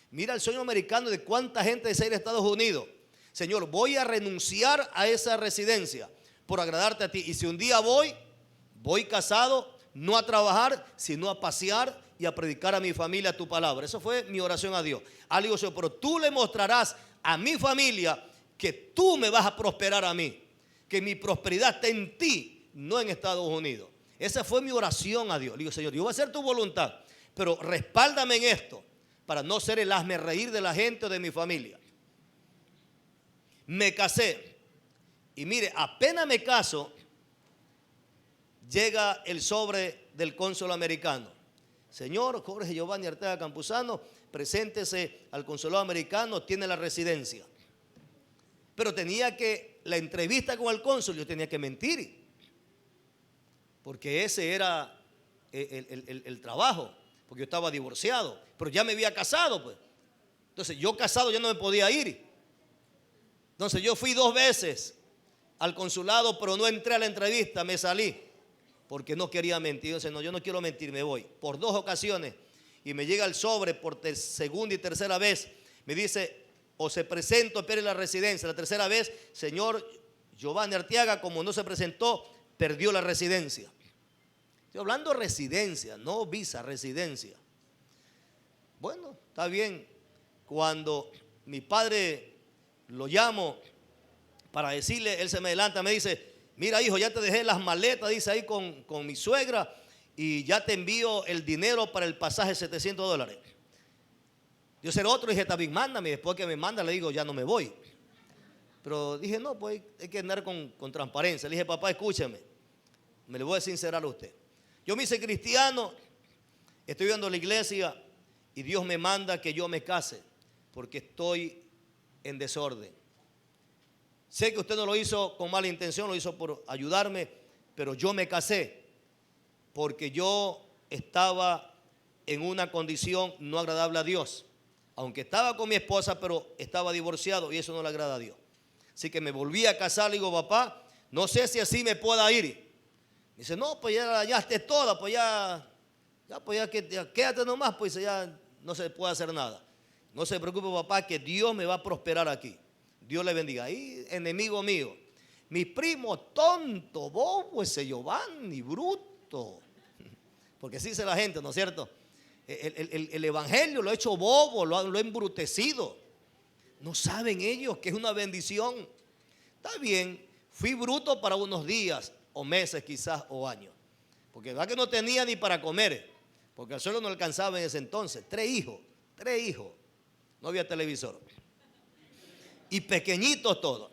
Mira el sueño americano de cuánta gente desea ir a Estados Unidos. Señor, voy a renunciar a esa residencia por agradarte a ti. Y si un día voy casado, no a trabajar, sino a pasear y a predicar a mi familia tu palabra. Eso fue mi oración a Dios. Algo, Señor, pero tú le mostrarás a mi familia que tú me vas a prosperar a mí, que mi prosperidad está en ti, no en Estados Unidos. Esa fue mi oración a Dios. Le digo, Señor, yo voy a hacer tu voluntad, pero respáldame en esto para no ser el hazme reír de la gente o de mi familia. Me casé y mire, apenas me caso, llega el sobre del cónsul americano. Señor Jorge Giovanni Arteaga Campuzano, preséntese al consulado americano, tiene la residencia. Pero la entrevista con el cónsul, yo tenía que mentir, porque ese era el trabajo, porque yo estaba divorciado, pero ya me había casado, pues. Entonces yo casado ya no me podía ir. Entonces yo fui 2 veces al consulado, pero no entré a la entrevista, me salí, porque no quería mentir. Entonces, no, yo no quiero mentir, me voy. Por 2 ocasiones, y me llega el sobre por segunda y tercera vez, me dice, o se presenta o espere la residencia. La tercera vez, señor Giovanni Arteaga, como no se presentó, perdió la residencia. Estoy hablando de residencia, no visa, residencia. Bueno, está bien. Cuando mi padre lo llamo para decirle, él se me adelanta, me dice, mira hijo, ya te dejé las maletas, dice ahí con mi suegra, y ya te envío el dinero para el pasaje, $700. Yo seré otro, dije, está bien, mándame. Después que me manda, le digo, ya no me voy. Pero dije, no, pues hay que andar con transparencia. Le dije, papá, escúchame, me le voy a sincerar a usted. Yo me hice cristiano, estoy viendo la iglesia y Dios me manda que yo me case porque estoy en desorden. Sé que usted no lo hizo con mala intención, lo hizo por ayudarme, pero yo me casé porque yo estaba en una condición no agradable a Dios. Aunque estaba con mi esposa, pero estaba divorciado y eso no le agrada a Dios. Así que me volví a casar, le digo, papá, no sé si así me pueda ir. Dice, no, pues ya esté toda, pues ya quédate nomás, pues ya no se puede hacer nada. No se preocupe, papá, que Dios me va a prosperar aquí. Dios le bendiga. Ahí, enemigo mío, mi primo tonto, bobo, ese Giovanni, bruto. Porque así dice la gente, ¿no es cierto? El evangelio lo ha hecho bobo, lo ha embrutecido. No saben ellos que es una bendición. Está bien, fui bruto para unos días o meses quizás o años, porque verdad que no tenía ni para comer, porque el sueldo no alcanzaba en ese entonces. 3 hijos, no había televisor y pequeñitos todos,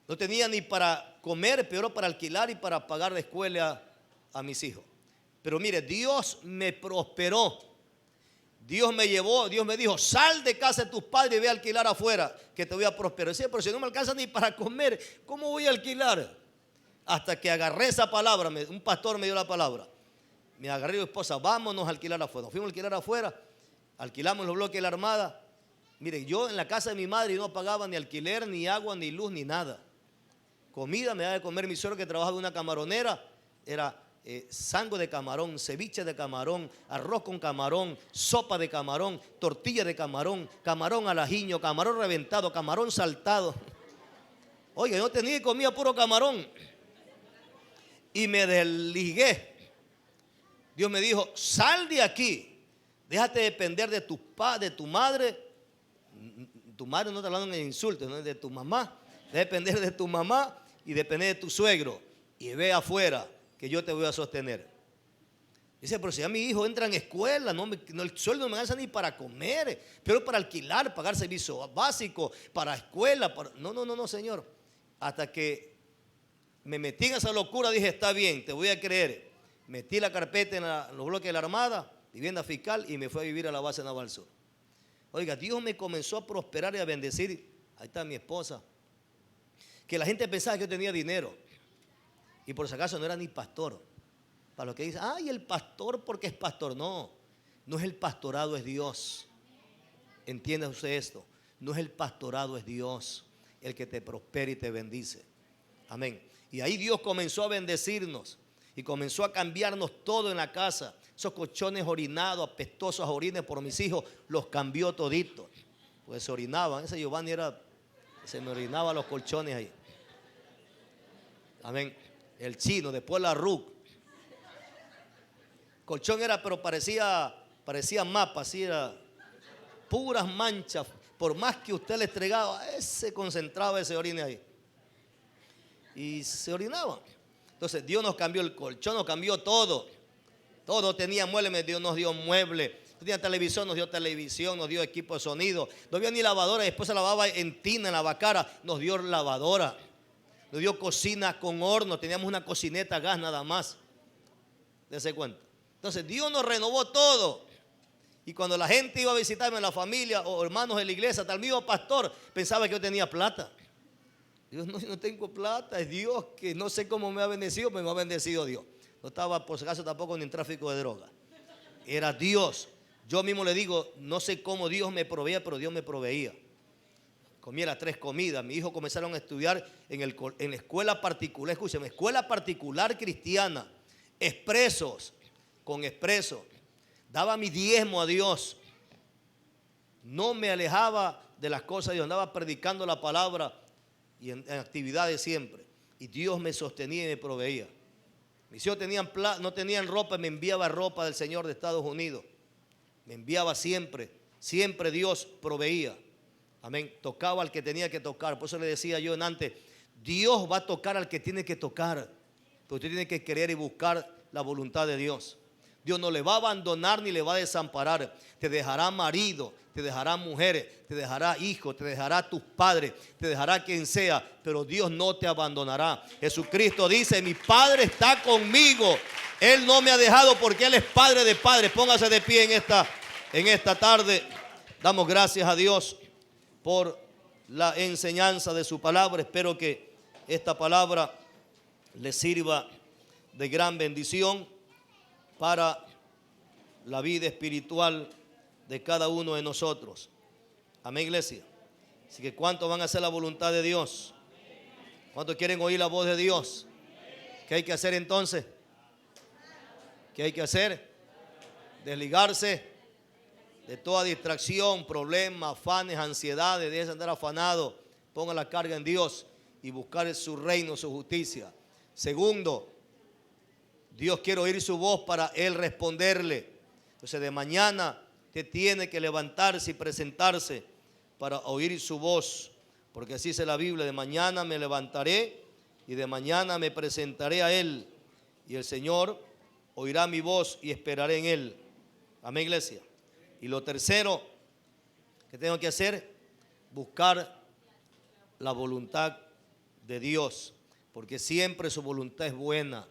no tenía ni para comer, peor para alquilar y para pagar la escuela a mis hijos. Pero mire, Dios me prosperó. Dios me llevó, Dios me dijo, sal de casa de tus padres y ve a alquilar afuera, que te voy a prosperar. Decía, pero si no me alcanza ni para comer, ¿cómo voy a alquilar? Hasta que agarré esa palabra, un pastor me dio la palabra. Me agarré a mi esposa, vámonos a alquilar afuera. Nos fuimos a alquilar afuera, alquilamos los bloques de la Armada. Mire, yo en la casa de mi madre no pagaba ni alquiler, ni agua, ni luz, ni nada. Comida me daba de comer mi suegro, que trabajaba en una camaronera. Era sango de camarón, ceviche de camarón, arroz con camarón, sopa de camarón, tortilla de camarón, camarón al ajiño, camarón reventado, camarón saltado. Oye, yo tenía y comía puro camarón. Y me desligué. Dios me dijo: sal de aquí, déjate depender de tu padre, de tu madre. Tu madre no está hablando en insultos, no, de tu mamá. Depender de tu mamá y depender de tu suegro. Y ve afuera, que yo te voy a sostener. Dice: pero si ya mi hijo entra en escuela, el sueldo no me alcanza ni para comer, pero para alquilar, pagar servicio básico, para escuela. No, señor. Hasta que me metí en esa locura, dije: está bien, te voy a creer. Metí la carpeta en los bloques de la Armada, vivienda fiscal, y me fui a vivir a la base Naval Sur. Oiga, Dios me comenzó a prosperar y a bendecir. Ahí está mi esposa. Que la gente pensaba que yo tenía dinero. Y por si acaso no era ni pastor. Para los que dicen: ay, el pastor porque es pastor. No es el pastorado, es Dios. Entienda usted esto. No es el pastorado, es Dios el que te prospera y te bendice. Amén. Y ahí Dios comenzó a bendecirnos y comenzó a cambiarnos todo en la casa. Esos colchones orinados, apestosos a orines por mis hijos, los cambió toditos. Pues se orinaban. Ese Giovanni se me orinaba los colchones ahí. Amén. El chino, después la RUC. Colchón era, pero parecía mapa, así era. Puras manchas. Por más que usted le entregaba, se concentraba ese orine ahí. Y se orinaba. Entonces Dios nos cambió el colchón, nos cambió todo. Todo tenía muebles, Dios nos dio muebles. Tenía televisión, nos dio televisión, nos dio equipo de sonido. No había ni lavadora, después se lavaba en tina, en la bacara. Nos dio lavadora. Nos dio cocina con horno. Teníamos una cocineta a gas nada más. Dese cuenta. Entonces Dios nos renovó todo. Y cuando la gente iba a visitarme en la familia o hermanos de la iglesia, hasta el mismo pastor pensaba que yo tenía plata. Yo no tengo plata, es Dios que no sé cómo me ha bendecido, pero me ha bendecido Dios. No estaba por si acaso tampoco ni en tráfico de droga. Era Dios. Yo mismo le digo: no sé cómo Dios me proveía, pero Dios me proveía. Comía las 3 comidas. Mis hijos comenzaron a estudiar en la escuela particular. Escúcheme, escuela particular cristiana. Expresos, con expresos. Daba mi diezmo a Dios. No me alejaba de las cosas de Dios. Andaba predicando la palabra y en actividades siempre. Y Dios me sostenía y me proveía. Mis hijos no tenían ropa, me enviaba ropa del Señor de Estados Unidos. Me enviaba siempre. Siempre Dios proveía. Amén. Tocaba al que tenía que tocar. Por eso le decía yo antes: Dios va a tocar al que tiene que tocar. Pero usted tiene que querer y buscar la voluntad de Dios. Dios no le va a abandonar ni le va a desamparar. Te dejará marido, te dejará mujeres, te dejará hijos, te dejará tus padres, te dejará quien sea, pero Dios no te abandonará. Jesucristo dice: mi Padre está conmigo. Él no me ha dejado porque Él es Padre de padres. Póngase de pie en esta tarde. Damos gracias a Dios por la enseñanza de su palabra. Espero que esta palabra le sirva de gran bendición para la vida espiritual de cada uno de nosotros. Amén, iglesia. Así que ¿cuántos van a hacer la voluntad de Dios? ¿Cuántos quieren oír la voz de Dios? ¿Qué hay que hacer entonces? ¿Qué hay que hacer? Desligarse de toda distracción, problemas, afanes, ansiedades. Deje de andar afanado. Ponga la carga en Dios y buscar su reino, su justicia. Segundo, Dios quiere oír su voz para Él responderle. Entonces de mañana usted tiene que levantarse y presentarse para oír su voz. Porque así dice la Biblia: de mañana me levantaré y de mañana me presentaré a Él. Y el Señor oirá mi voz y esperaré en Él. Amén, iglesia. Y lo tercero que tengo que hacer: buscar la voluntad de Dios. Porque siempre su voluntad es buena,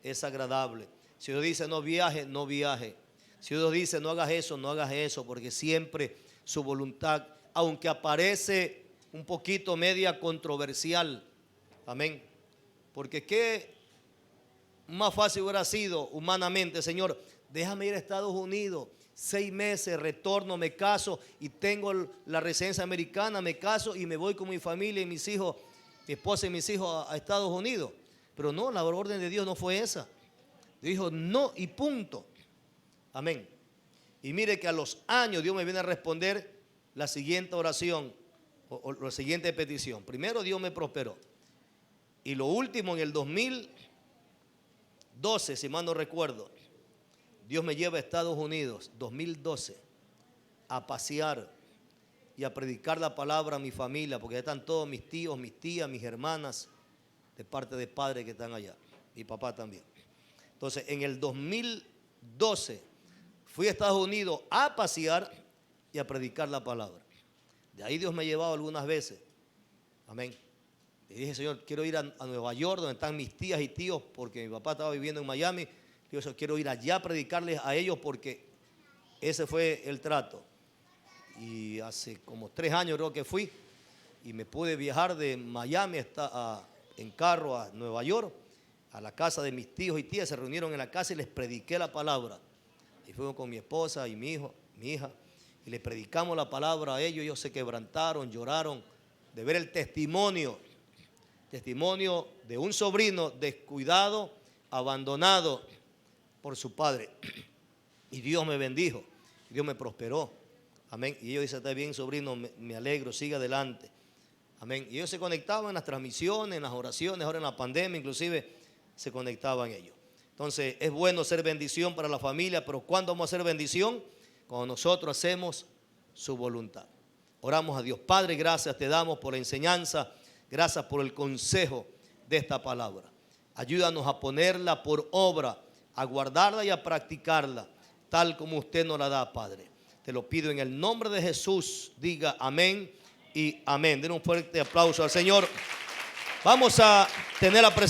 es agradable. Si Dios dice no viaje, no viaje. Si Dios dice no hagas eso, no hagas eso. Porque siempre su voluntad, aunque aparece un poquito media controversial. Amén. Porque qué más fácil hubiera sido humanamente: Señor, déjame ir a Estados Unidos 6 meses, retorno, me caso y tengo la residencia americana, me caso y me voy con mi familia y mis hijos. mi esposa y mis hijos a Estados Unidos. Pero no, la orden de Dios no fue esa. Dijo no y punto. Amén. Y mire que a los años Dios me viene a responder la siguiente oración o la siguiente petición. Primero Dios me prosperó. Y lo último, en el 2012, si mal no recuerdo, Dios me lleva a Estados Unidos, 2012, a pasear y a predicar la palabra a mi familia, porque ya están todos mis tíos, mis tías, mis hermanas, de parte de padres que están allá, mi papá también. Entonces, en el 2012, fui a Estados Unidos a pasear y a predicar la palabra. De ahí Dios me ha llevado algunas veces. Amén. Y dije, Señor, quiero ir a Nueva York, donde están mis tías y tíos, porque mi papá estaba viviendo en Miami. Yo quiero ir allá a predicarles a ellos, porque ese fue el trato. Y hace como 3 años creo que fui, y me pude viajar de Miami en carro a Nueva York, a la casa de mis tíos y tías. Se reunieron en la casa y les prediqué la palabra. Y fuimos con mi esposa y mi hija, y les predicamos la palabra a ellos. Ellos se quebrantaron, lloraron de ver el testimonio de un sobrino descuidado, abandonado por su padre. Y Dios me bendijo, Dios me prosperó. Amén. Y ellos dicen, está bien, sobrino, me alegro, sigue adelante. Amén. Y ellos se conectaban en las transmisiones, en las oraciones, ahora en la pandemia inclusive se conectaban ellos. Entonces es bueno ser bendición para la familia, pero ¿cuándo vamos a ser bendición? Cuando nosotros hacemos su voluntad. Oramos a Dios. Padre, gracias te damos por la enseñanza, gracias por el consejo de esta palabra. Ayúdanos a ponerla por obra, a guardarla y a practicarla, tal como usted nos la da, Padre. Te lo pido en el nombre de Jesús. Diga amén y amén. Den un fuerte aplauso al Señor. Vamos a tener la presencia.